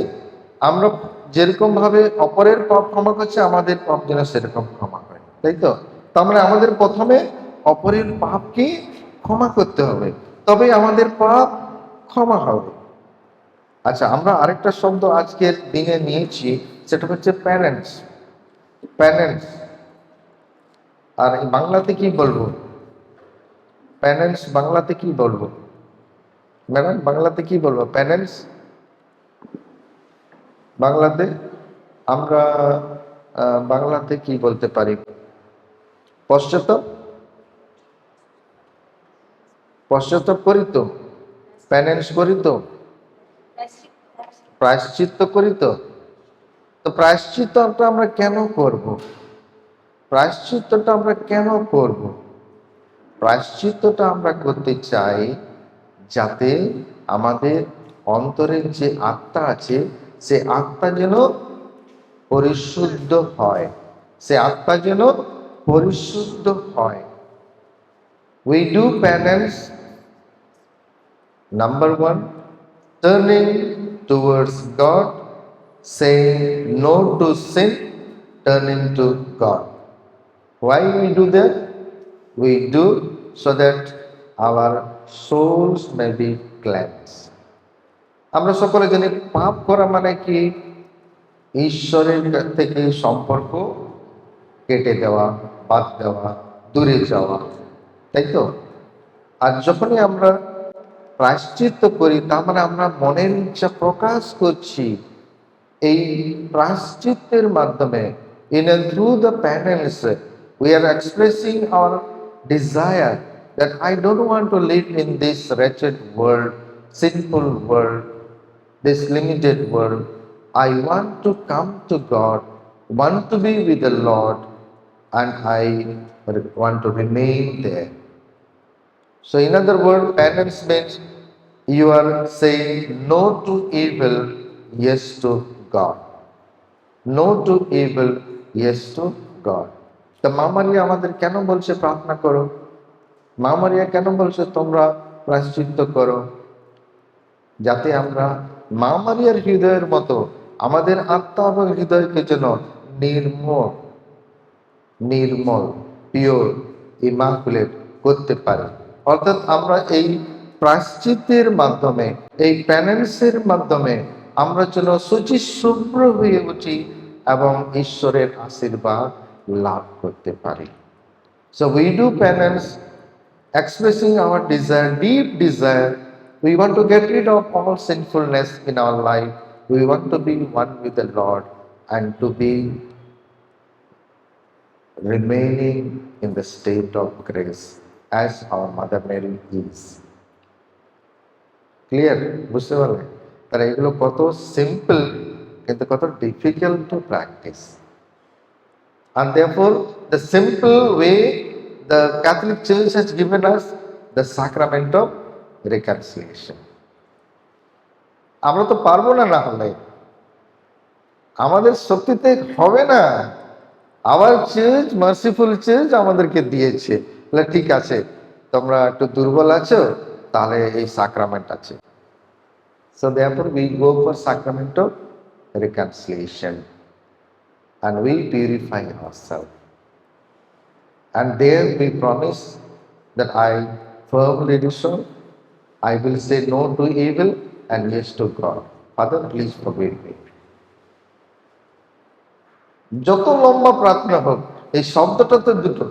আমরা যেরকম ভাবে অপরের পাপ ক্ষমা করছে, আমাদের পাপ যেন সেরকম ক্ষমা হয়, তাই তো? তার মানে আমাদের প্রথমে অপরের পাপকে ক্ষমা করতে হবে, তবে আমাদের পাপ ক্ষমা হবে। আচ্ছা, আমরা আরেকটা শব্দ আজকের দিনে নিয়েছি, সেটা হচ্ছে প্যারেন্টস। প্যারেন্টস, আর বাংলাতে কি বলবো? প্যারেন্টস বাংলাতে কি বলবো ম্যাডাম? বাংলাতে কি বলবো প্যারেন্টস? বাংলাতে আমরা বাংলাতে কি বলতে পারি? পশ্চাতাপ, পশ্চাতাপ করি তো, প্যারেন্টস করি তো, প্রায়শ্চিত্ত করি তো। তো প্রায়শ্চিত্তটা আমরা কেন করব? প্রায়শ্চিত্তটা আমরা কেন করব? প্রায়শ্চিত্তটা আমরা করতে চাই যাতে আমাদের অন্তরের যে আত্মা আছে, সে আত্মা যেন পরিশুদ্ধ হয়, সে আত্মা যেন পরিশুদ্ধ হয়। We do penance, number one, turning towards God, saying no to sin, turning to God. Why we do that? We do so that our souls may be cleansed. আমরা সকলে জানি পাপ করা মানে কি? ঈশ্বরের থেকে সম্পর্ক কেটে দেওয়া, বাদ দেওয়া, দূরে যাওয়া, তাই তো? আর যখনই আমরা প্রায়শ্চিত্ত করি, তার মানে আমরা মনের ইচ্ছা প্রকাশ করছি। এই প্রায়শ্চিত্তের মাধ্যমে, in and through the penance, we are expressing our desire that I don't want to live in this wretched world, sinful world, this limited world. I want to come to God, want to be with the Lord, and I want to remain there. So in other words, penance means you are saying no to evil, yes to God. No to evil, yes to God. তো মা মারিয়া আমাদের কেন বলছে প্রার্থনা করো? মা মারিয়া কেন বলছে তোমরা প্রায়শ্চিত্ত করো? যাতে আমরা মা মারিয়ার হৃদয়ের মতো আমাদের আত্মা এবং হৃদয়কে যেন নির্মল নির্মল পিওর ইমাকুলেট করতে পারে। অর্থাৎ আমরা এই প্রায়শ্চিত্তের মাধ্যমে, এই প্যানেন্সের মাধ্যমে আমরা যেন শুচিশুভ্র হয়ে উঠি এবং ঈশ্বরের আশীর্বাদ লাভ করতে পারি। So we do penance expressing our desire, deep desire. We want to get rid of all sinfulness in our life. We want to be one with the Lord and to be remaining in the state of grace as our Mother Mary is. Clear? বুঝতে পারলেন? তাহলে এগুলো কত simple কিন্তু কত difficult to practice. And therefore, the simple way the Catholic Church has given us the sacrament of reconciliation. আমরা তো পারবো না, না হলে আমাদের শক্তিতে হবে না। আওয়ার চার্চ, মার্সিফুল চার্চ আমাদেরকে দিয়েছে, বলে ঠিক আছে তোমরা একটু দুর্বল আছো, তাহলে এই সাক্রামেন্ট আছে। So therefore we go for sacrament of reconciliation and we purify ourselves. And there we promise that I firmly resolve, I will say no to evil and yes to God. Father, please forgive me. যত লম্বা প্রার্থনা হোক, এই শব্দটা তো দুটো,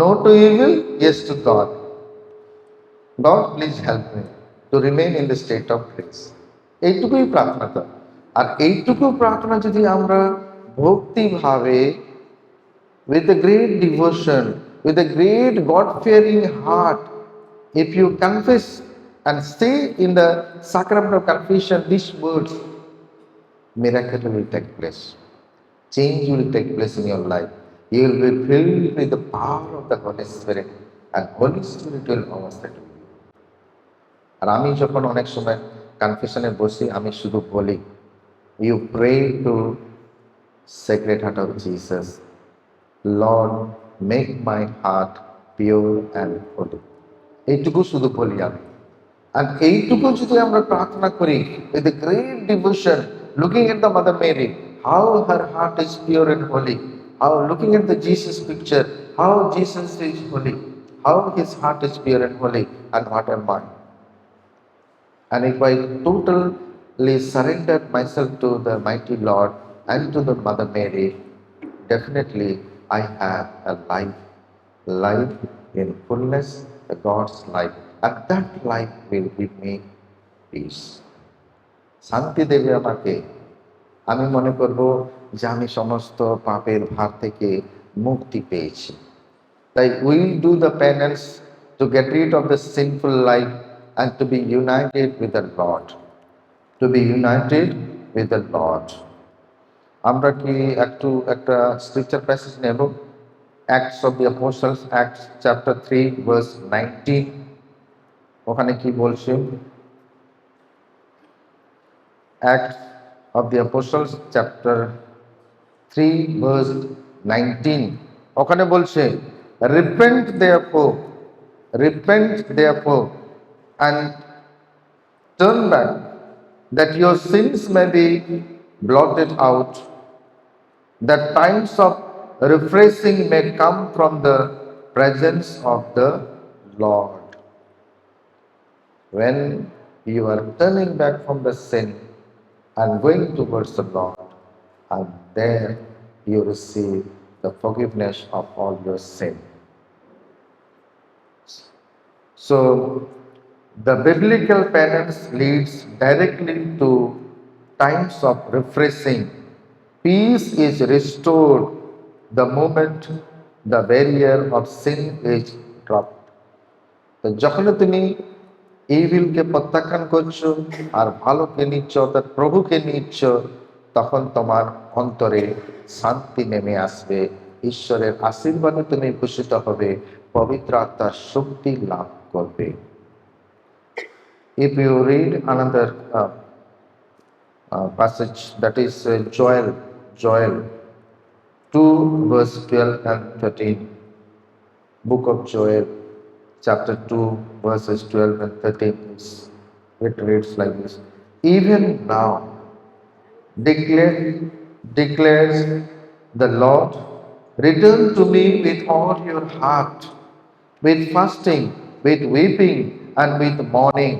no to evil, yes to God. God please help me to remain in the state of grace. এইটুকুই প্রার্থনাটা। আর এইটুকু প্রার্থনা যদি আমরা ভক্তিভাবে, with a great devotion, with a great God-fearing heart, if you confess and say in the sacrament of confession these words, miracle will take place. Change will take place in your life. You will be filled with the power of the Holy Spirit and Holy Spirit will overshadow you. আর আমি যখন অনেক সময় কনফেশনে বসি, আমি শুধু বলি, you pray to Sacred Heart of Jesus, Lord, make my heart pure and holy. এইটুকু শুধু বলি আমি। আর এইটুকু যদি আমরা প্রার্থনা করি with a great devotion, looking at the Mother Mary, how her heart is pure and holy, how looking at the Jesus picture, how Jesus is holy, how his heart is pure and holy, and what am I? And if I totally surrender myself to the mighty Lord and to the Mother Mary, definitely I have a life in fullness, a God's life, and that life will give me peace. শান্তি দেবে আমাকে। আমি মনে করব যে আমি সমস্ত পাপের ভার থেকে মুক্তি পেয়েছি। তাই will do the penance to get rid of the sinful life and to be united with the Lord, to be united with the Lord. আমরা কি একটা স্ক্রিপচার প্যাসেজ নেব? Acts of the Apostles, Acts chapter 3 verse 19, ওখানে কি বলছে? Acts of the Apostles chapter 3 verse 19, ওখানে বলছে, repent therefore and turn back, that your sins may be blotted out, that times of refreshing may come from the presence of the Lord. When you are turning back from the sin and going towards the Lord, and there you receive the forgiveness of all your sin. So the biblical penance leads directly to times of refreshing. Peace is restored the moment the barrier of sin is dropped. তো যখন তুমি ইভিলকে প্রত্যাখ্যান করছো আর ভালোকে নিচ্ছ, অর্থাৎ প্রভুকে নিচ্ছ, তখন তোমার অন্তরে শান্তি নেমে আসবে, ঈশ্বরের আশীর্বাদে তুমি ভূষিত হবে, পবিত্র আত্মার শক্তি লাভ করবে। If you read another passage, that is Joel 2 verse 12 and 13, book of Joel chapter 2 verses 12 and 13, it reads like this: even now declares the Lord, return to me with all your heart, with fasting, with weeping, and with mourning,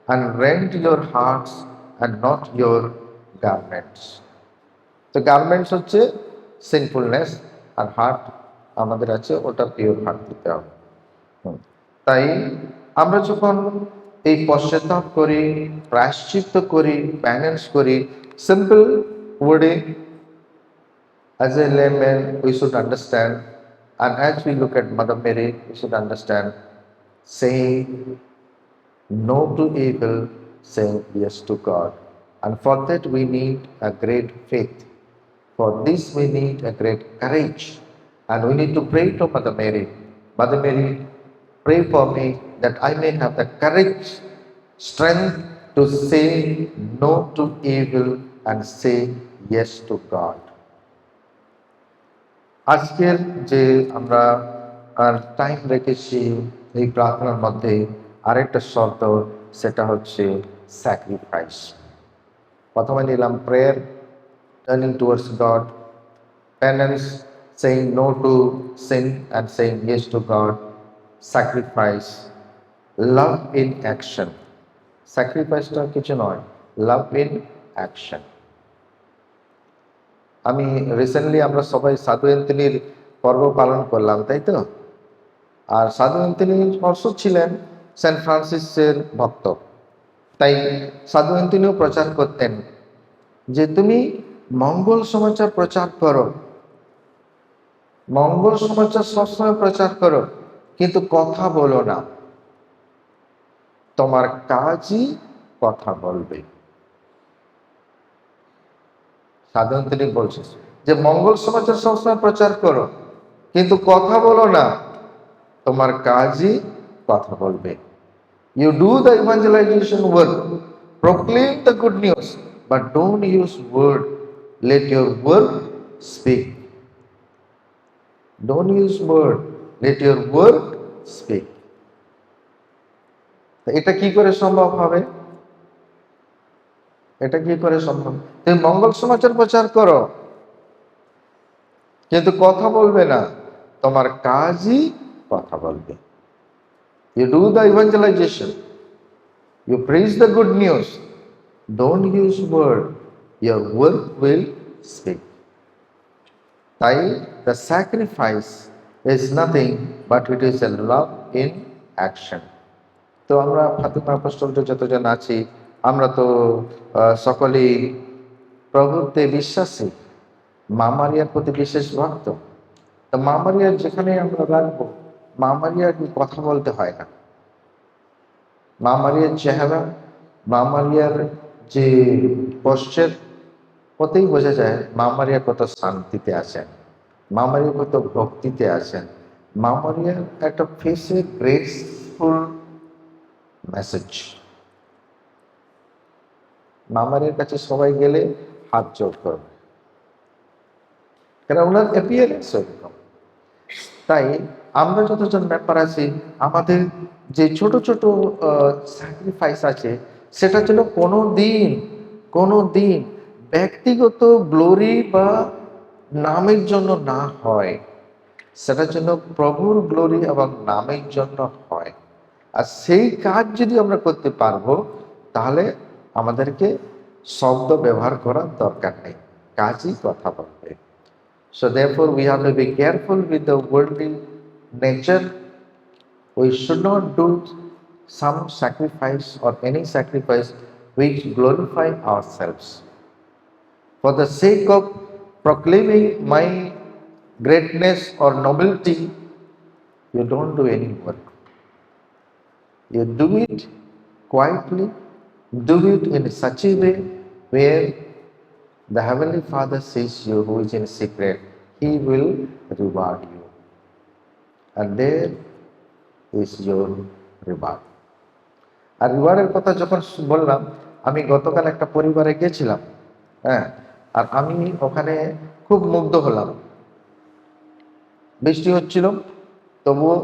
and rend your hearts and not your garments. তো garments হচ্ছে সিনফুলনেস, আর heart আমাদের আছে ওটা pure heart দিতে হবে। তাই আমরা যখন এই পশ্চাতাপ করি, প্রায়শ্চিত্ত করি, প্যানেন্স করি, সিম্পল ওয়ার্ডে as a layman we should understand, and as we look at Mother Mary we should understand, saying no to evil, saying yes to God. And for that we need a great faith. For this we need a great courage. And we need to pray to Mother Mary. Mother Mary, pray for me that I may have the courage, strength to say no to evil and say yes to God. আজকের যে আমরা time রেখেছি এই প্রার্থনার মধ্যে আরেকটা শব্দ, সেটা হচ্ছে স্যাক্রিফাইস। প্রথমে নিলাম prayer, turning towards God, penance, saying no to sin and saying yes to God, sacrifice, love in action. স্যাক্রিফাইসটা কিছু নয়, লাভ ইন অ্যাকশন। আমি রিসেন্টলি আমরা সবাই সাধু অ্যান্থনির পর্ব পালন করলাম, তাই তো? আর সাধু অ্যান্থনি অলসো ছিলেন সেন্ট ফ্রান্সিসের ভক্ত। তাই সাধু অ্যান্থনিও প্রচার করতেন যে তুমি মঙ্গল সমাচার প্রচার করো, মঙ্গল সমাচার সবসময় প্রচার করো, কিন্তু কথা বলো না, তোমার কাজই কথা বলবে। সাধু অ্যান্থনি বলছে যে মঙ্গল সমাচার সবসময় প্রচার করো, কিন্তু কথা বলো না, তোমার কাজই কথা বলবে। You do the evangelization work, proclaim the good news, but don't use word. Let your word speak. Don't use word. Let your word speak. এটা কি করে সম্ভব হবে? এটা কি করে সম্ভব? তুমি মঙ্গল সমাচার প্রচার করো, কিন্তু কথা বলবে না, তোমার কাজই কথা বলবে। You do the evangelization, you preach the good news, don't use word, your word will speak. তাই the sacrifice is nothing but it is a love in action. তো আমরা ফাতিমা অ্যাপোস্টলরা যতজন আছি, আমরা তো সকলেই প্রভুতে বিশ্বাসী, মা মারিয়ার প্রতি বিশেষ ভক্ত। তো মা মারিয়ার যেখানে আমরা রাখবো, মা মারিয়ার কথা বলতে হয় না। মা মারিয়ার চেহারা, মা মারিয়ার যে পশ্চাৎ, কতই বোঝা যায় মা মারিয়া কত শান্তিতে আছেন, মা মারিয়া কত ভক্তিতে আছেন। মা মারিয়ার একটা ফেসে গ্রেসফুল মেসেজ। মা মারিয়ার কাছে সবাই গেলে হাত জোড় করবে, কারণ ওনার অ্যাপিয়ারেন্স ওইরকম। তাই আমরা যতজন ব্যাপার আছি, আমাদের যে ছোট ছোট স্যাক্রিফাইস আছে, সেটা যেন কোনো দিন ব্যক্তিগত গ্লোরি বা নামের জন্য না হয়, সেটা যেন প্রভুর গ্লোরি এবং নামের জন্য হয়। আর সেই কাজ যদি আমরা করতে পারবো, তাহলে আমাদেরকে শব্দ ব্যবহার করার দরকার নেই, কাজই কথা বলবে। So therefore we have to be careful with the worldly nature. We should not do some sacrifice or any sacrifice which glorify ourselves. For the sake of proclaiming my greatness or nobility, you don't do any work. You do it quietly, do it in such a way where the Heavenly Father sees you who is in secret, He will reward you. And there is your reward. আর রিওয়ার্ডের কথা যখন বললাম, আমি গতকাল একটা পরিবারে গেছিলাম, হ্যাঁ, আর আমি ওখানে খুব মুগ্ধ হলাম। বৃষ্টি হচ্ছিল, তবুও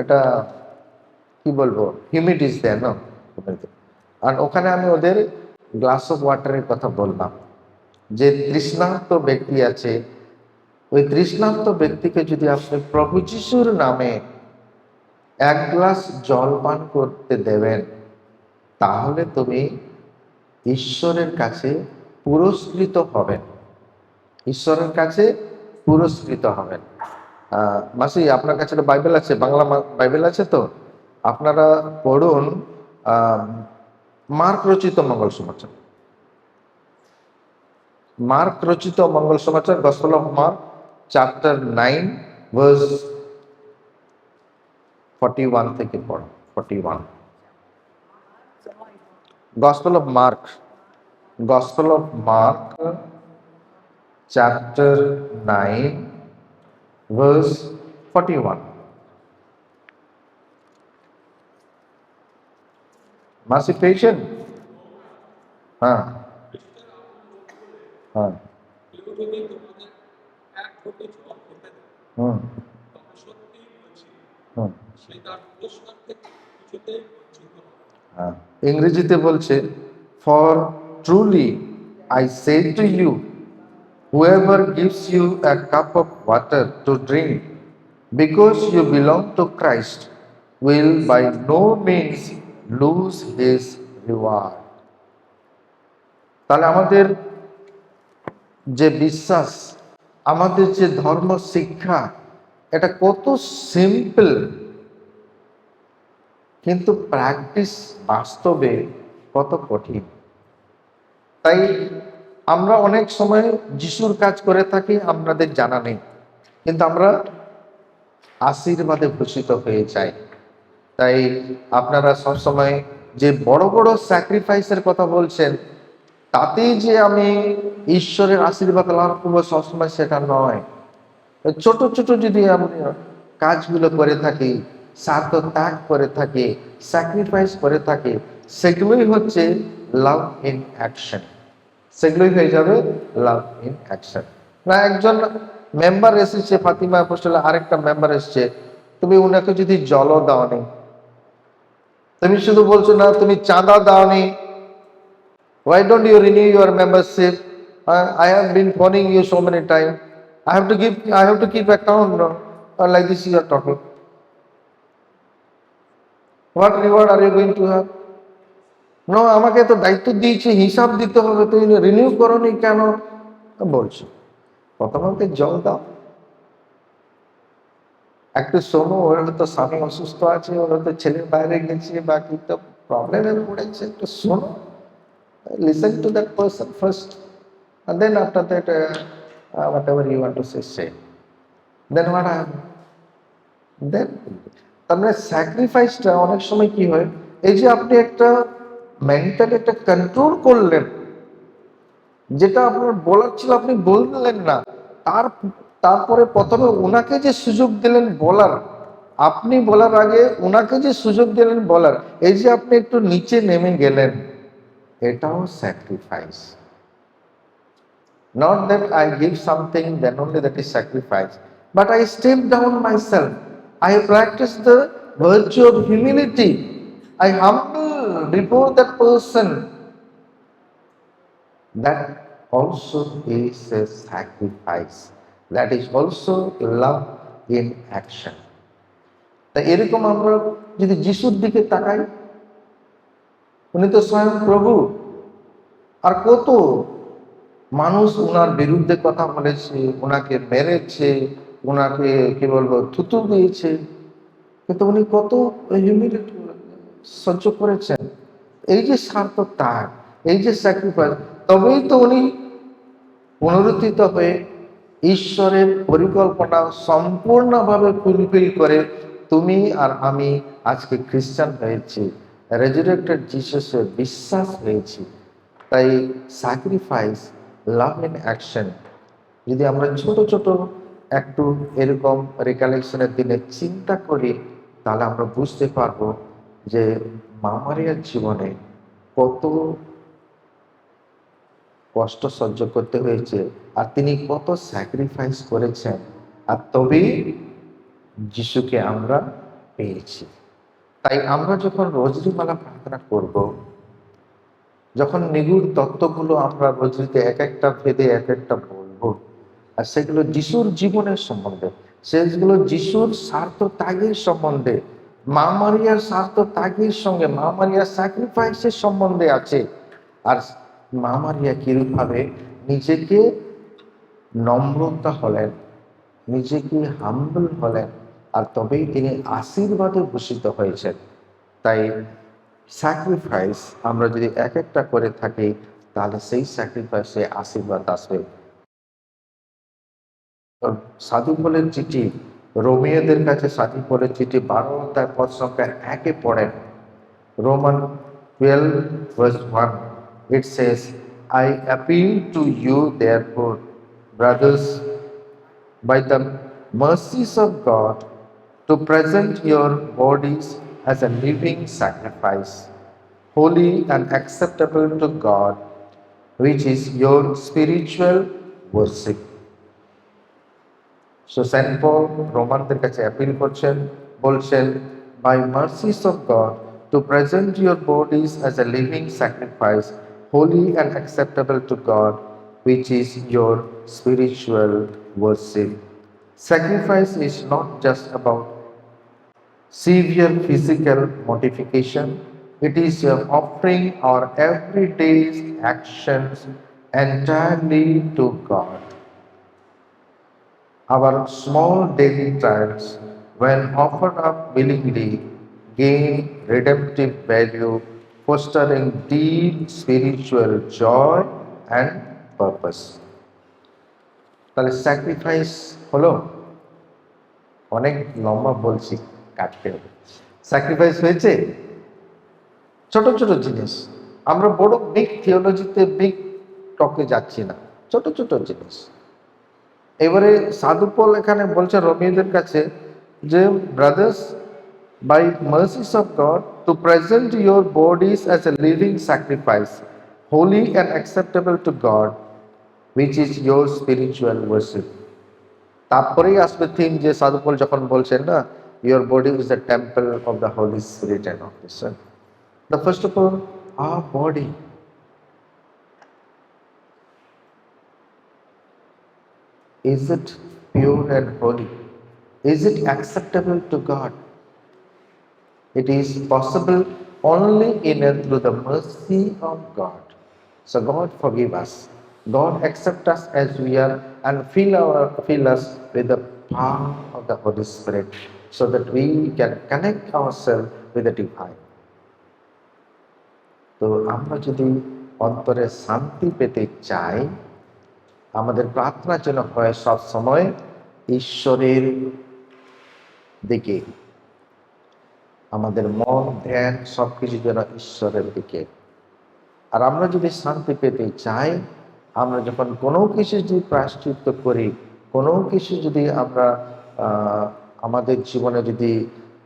একটা কি বলবো, হিউমিডিটি দেয় না। আর ওখানে আমি ওদের গ্লাস অফ ওয়াটারের কথা বললাম, যে তৃষ্ণার্ত ব্যক্তি আছে, ওই তৃষ্ণার্ত ব্যক্তিকে যদি আপনি প্রভু যিশুর নামে এক গ্লাস জল পান করতে দেবেন, তাহলে তুমি ঈশ্বরের কাছে পুরস্কৃত হবেন, ঈশ্বরের কাছে পুরস্কৃত হবেন। মাসি, আপনার কাছে একটা বাইবেল আছে, বাংলা বাইবেল আছে তো? আপনারা পড়ুন মার্ক রচিত মঙ্গল সমাচার, মার্ক রচিত মঙ্গল সমাচার, gospel of Mark chapter 9 verse 41 থেকে পড়ো। 41, gospel of Mark, gospel of Mark chapter 9 verse 41। মাসি পেয়েছেন? হ্যাঁ হ্যাঁ। কেউ যদি তোমাদের এক ঘটি জল খেতে দেয়, হুম তবে সত্যিই বলছি, হুম সে তার পুরস্কার থেকে কিছুতেই বঞ্চিত হবে না। হ্যাঁ, ইংরেজিতে বলছে, for truly I say to you, whoever gives you a cup of water to drink because you belong to Christ will by no means lose his reward. তাহলে আমাদের যে বিশ্বাস, আমাদের যে ধর্ম শিক্ষা, এটা কত সিম্পল, কিন্তু প্র্যাকটিস বাস্তবে কত কঠিন। তাই আমরা অনেক সময় যিশুর কাজ করে থাকি, আপনাদের জানা নেই, কিন্তু আমরা আশীর্বাদে ভূষিত হয়ে যাই। তাই আপনারা সবসময় যে বড় বড় স্যাক্রিফাইসের কথা বলছেন, তাতেই যে আমি ঈশ্বরের আশীর্বাদ লাভ করবো সবসময় সেটা নয়। ছোট ছোট যদি আমি কাজগুলো করে থাকি, স্বার্থ ত্যাগ করে থাকি, স্যাক্রিফাইস করে থাকি, সেগুলোই হচ্ছে লাভ ইন অ্যাকশন, সেগুলোই হয়ে যাবে লাভ ইন অ্যাকশন। না, একজন মেম্বার এসেছে ফাতিমা হোস্টেলে, আরেকটা মেম্বার এসেছে, তুমি উনাকে যদি জলও দাওনি, তুমি শুধু বলছো না তুমি চাঁদা দাওনি, why don't you renew your membership? I have been phoning you so many times, I have to keep account, no? Like this you are talking. What reward are you going to have? No, আমাকে তো দায়িত্ব দিয়েছে, হিসাব দিতে হবে, তুমি renew করোনি কেন বলছো? প্রথমে জল দাও, একটু শোনো, ওর হয়তো স্বামী অসুস্থ আছে, ওর হয়তো ছেলের বাইরে গেছে বা কি তো প্রবলেমে পড়েছে, একটু শোনো, listen to that person first, and then after that whatever you want to say, then what happen? Then তার মানে স্যাক্রিফাইসটা অনেক সময় কি হয়, এই যে আপনি একটা মেন্টালি একটা কন্ট্রোল করলেন, যেটা আপনার বলার ছিল আপনি বললেন না, তারপরে প্রথমে ওনাকে যে সুযোগ দিলেন বলার, আপনি বলার আগে ওনাকে যে সুযোগ দিলেন বলার, এই যে আপনি একটু নিচে নেমে গেলেন, এটাও sacrifice. Not that I give something, then only that is sacrifice, but I step down myself, I practice the virtue of humility, I humble before that person. That also is a sacrifice, that is also love in action. তা এরকম আমরা যদি যিশুর দিকে তাকাই, উনি তো স্বয়ং প্রভু, আর কত মানুষ ওনার বিরুদ্ধে কথা বলেছে, ওনাকে মেরেছে, ওনাকে কি বলবো থুতু দিয়েছে, কিন্তু উনি কত হিউমিলিটি সহ্য করেছেন। এই যে স্বার্থ ত্যাগ, এই যে স্যাক্রিফাইস, তবেই তো উনি পুনরুত্থিত হয়ে ঈশ্বরের পরিকল্পনা সম্পূর্ণভাবে ফুলফিল করে তুমি আর আমি আজকে খ্রিস্টান হয়েছি, রেজারেক্টেড জিসাসে বিশ্বাস হয়েছি। তাই স্যাক্রিফাইস, লাভ ইন অ্যাকশন যদি আমরা ছোট ছোট একটু এরকম রিকালেকশনের দিনে চিন্তা করি, তাহলে আমরা বুঝতে পারবো যে মা মারিয়ার জীবনে কত কষ্ট সহ্য করতে হয়েছে, আর তিনি কত স্যাক্রিফাইস করেছেন, আর তবেই যিশুকে আমরা পেয়েছি। তাই আমরা যখন রোজরিমালা প্রার্থনা করব, যখন নিগুড় তত্ত্বগুলো আমরা রোজরিতে এক একটা ভেদে এক একটা বলবো, আর সেগুলো যিশুর জীবনের সম্বন্ধে, সেগুলো যিশুর স্বার্থ ত্যাগের সম্বন্ধে, মা মারিয়ার স্বার্থ ত্যাগের সঙ্গে মা মারিয়ার স্যাক্রিফাইসের সম্বন্ধে আছে। আর মা মারিয়া কিরূপভাবে নিজেকে নম্রতা হলেন, নিজেকে হাম্বল হলেন, আর তবেই তিনি আশীর্বাদে ভূষিত হয়েছেন। তাই স্যাক্রিফাইস আমরা যদি এক একটা করে থাকি, তাহলে সেই স্যাক্রিফাইসে আশীর্বাদ আসবে। সাধু পলের চিঠি, রোমিওদের কাছে সাধু পলের চিঠি 12 অধ্যায় পদ সংখ্যা 1-এ পড়েন, Roman 12 verse 1, it says, I appeal to you therefore, brothers, by the mercies of God, to present your bodies as a living sacrifice, holy and acceptable to God, which is your spiritual worship. So Saint Paul রোমানদের কাছে appeal করছেন, বলছেন, by mercies of God, to present your bodies as a living sacrifice, holy and acceptable to God, which is your spiritual worship. Sacrifice is not just about severe physical mortification, it is your offering our everyday actions entirely to God. Our small daily trials, when offered up willingly, gain redemptive value, fostering deep spiritual joy and purpose. তাহলে sacrifice হলো, অনেক লম্বা বলছি, কাটতে হবে। Sacrifice হয়েছে ছোট ছোট জিনিস, আমরা বড় বিগ থিওলজিতে বিগ টকে যাচ্ছি না, ছোট ছোট জিনিস। এবারে সাধু পল এখানে বলছে রোমিওদের কাছে যে, brothers, by mercies of God, to present your bodies as a living sacrifice, holy and acceptable to God, which is your spiritual worship. তারপরেই আসবে থিম, যে সাধু পল যখন বলছেন না, your body is the temple of the holy spirit and of the son. The first of all, our body, is it pure and holy? Is it acceptable to God? It is possible only in and through the mercy of God. So God forgive us. God accept us as we are and fill us with the power of the Holy Spirit, so that we can connect ourselves with the divine. তো আমরা যদি অন্তরে শান্তি পেতে চাই, আমাদের প্রার্থনা যেন হয় সব সময় ঈশ্বরের দিকে, আমাদের মন ধ্যান সবকিছু যেন ঈশ্বরের দিকে। আর আমরা যদি শান্তি পেতে চাই, আমরা যখন কোনো কিছু যদি প্রায়শ্চিত্ত করি, কোনো কিছু যদি আমরা আমাদের জীবনে যদি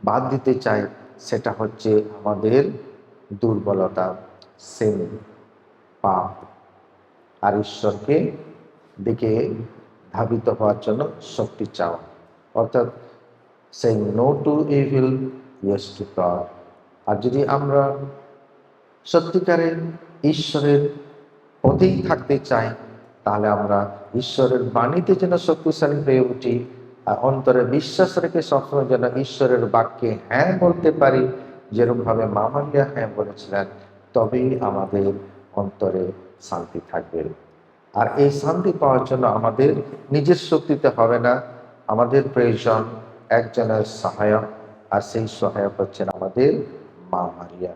বাদ দিতে চাই, সেটা হচ্ছে আমাদের দুর্বলতা, সিন, পাপ, আর ঈশ্বরকে দিকে ধাবিত হওয়ার জন্য শক্তি চাওয়া, অর্থাৎ সেই no to evil, yes to God. আর যদি আমরা সত্যিকারের ঈশ্বরের পথেই থাকতে চাই, তাহলে আমরা ঈশ্বরের বাণীতে যেন শক্তিশালী হয়ে উঠি, আর অন্তরে বিশ্বাস রেখে সবসময় যেন ঈশ্বরের বাক্যে হ্যাঁ বলতে পারি, যেরকমভাবে মা মারিয়া হ্যাঁ বলেছিলেন, তবেই আমাদের অন্তরে শান্তি থাকবে। আর এই শান্তি পাওয়ার জন্য আমাদের নিজের শক্তিতে হবে না, আমাদের প্রয়োজন একজনের সহায়ক, আর সেই সহায়ক হচ্ছেন আমাদের মা মারিয়া।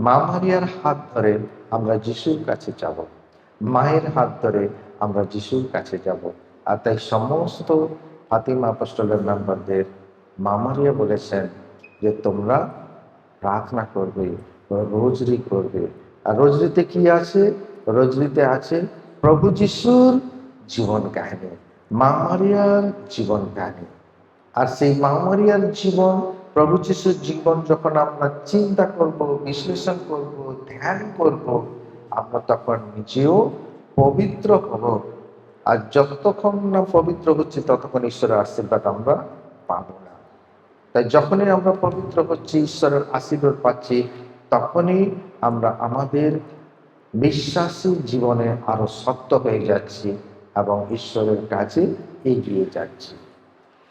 মা মারিয়ার হাত ধরে আমরা যিশুর কাছে যাব, মায়ের হাত ধরে আমরা যিশুর কাছে যাব। আর তাই সমস্ত ফাতিমা আপোস্টলের মেম্বারদের মা মারিয়া বলেছেন যে তোমরা প্রার্থনা করবে, রোজরি করবে। আর রোজরিতে কি আছে? রোজরিতে আছে প্রভু যিশুর জীবন কাহিনী, মা মারিয়ার জীবন কাহিনী। আর সেই মা মারিয়ার জীবন, প্রভু যিশুর জীবন যখন আমরা চিন্তা করব, বিশ্লেষণ করব, ধ্যান করব, আমরা তখন নিজেও পবিত্র হব। আর যতক্ষণ না পবিত্র হচ্ছে, ততক্ষণ ঈশ্বরের আশীর্বাদ আমরা পাবো না। তাই যখনই আমরা পবিত্র হচ্ছি, ঈশ্বরের আশীর্বাদ পাচ্ছি, তখনই আমরা আমাদের বিশ্বাসী জীবনে আরো শক্ত হয়ে যাচ্ছি এবং ঈশ্বরের কাছে এগিয়ে যাচ্ছি।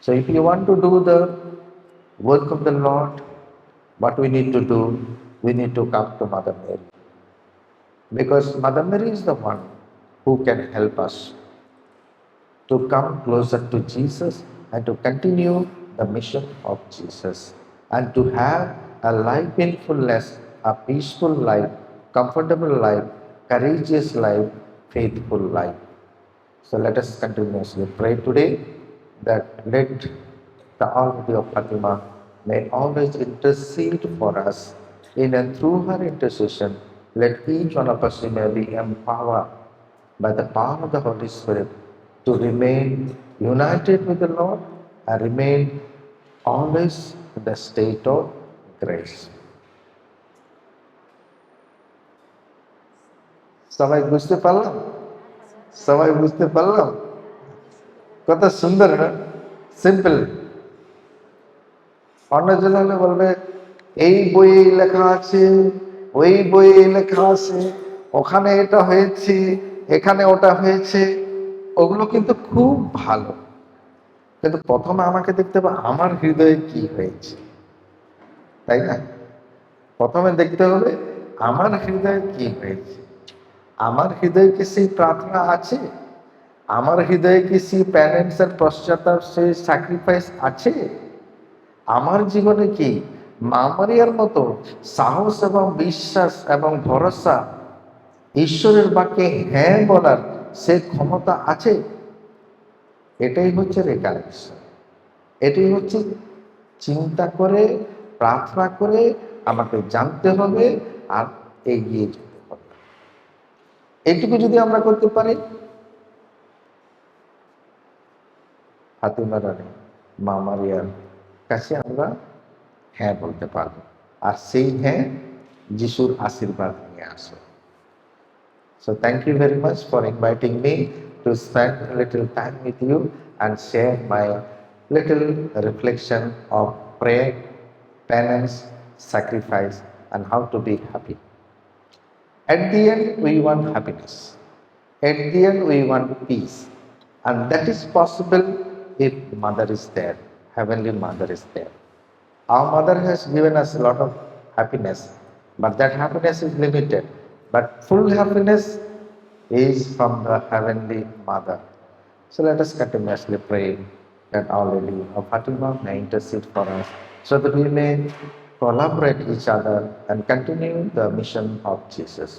So if you want to do the work of the Lord, what we need to do, we need to come to Mother Mary. Because Mother Mary is the one who can help us to come closer to Jesus and to continue the mission of Jesus and to have a life in fullness, a peaceful life, comfortable life, courageous life, faithful life. So let us continuously pray today that let the Almighty of Fatima may always intercede for us in and through her intercession. Let each one of us may be empowered by the power of the Holy Spirit to remain united with the Lord and remain always in the state of grace. সবাই বুঝতে পারলাম? সবাই বুঝতে পারলাম? কত সুন্দর না? Simple. অন্যজন হলে বলবে এই বইয়ে লেখা আছে, ওই বইয়ে লেখা আছে, ওখানে এটা হয়েছে, এখানে ওটা হয়েছে। ওগুলো কিন্তু খুব ভালো, কিন্তু প্রথমে আমাকে দেখতে হবে আমার হৃদয়ে কি হয়েছে, তাই না? প্রথমে দেখতে হবে আমার হৃদয়ে কি হয়েছে। আমার হৃদয়ে কি সেই প্রার্থনা আছে? আমার হৃদয়ে কি সেই প্যারেন্টস এর পশ্চাৎতাপ, সেই স্যাক্রিফাইস আছে? আমার জীবনে কি মা মারিয়ার মতো সাহস এবং বিশ্বাস এবং ভরসা, ঈশ্বরের বাক্যে হ্যাঁ বলার সে ক্ষমতা আছে? এটাই হচ্ছে রিকালেকশন। এটাই হচ্ছে চিন্তা করে, প্রার্থনা করে আমাকে জানতে হবে আর এগিয়ে যেতে হবে। এইটুকু যদি আমরা করতে পারি, ফাতিমা রানী মা মারিয়ার কাছে আমরা হ্যাঁ বলতে পারবো, আর সেই হ্যাঁ যিশুর আশীর্বাদ নিয়ে আসবে। So thank you very much for inviting me to spend a little time with you and share my little reflection of prayer, penance, sacrifice, and how to be happy. At the end, we want happiness. At the end, we want peace. And that is possible if Mother is there, Heavenly Mother is there. Our Mother has given us a lot of happiness, but that happiness is limited. But full happiness is from the Heavenly Mother. So let us continuously pray that Our Lady of Fatima may intercede for us so that we may collaborate each other and continue the mission of Jesus.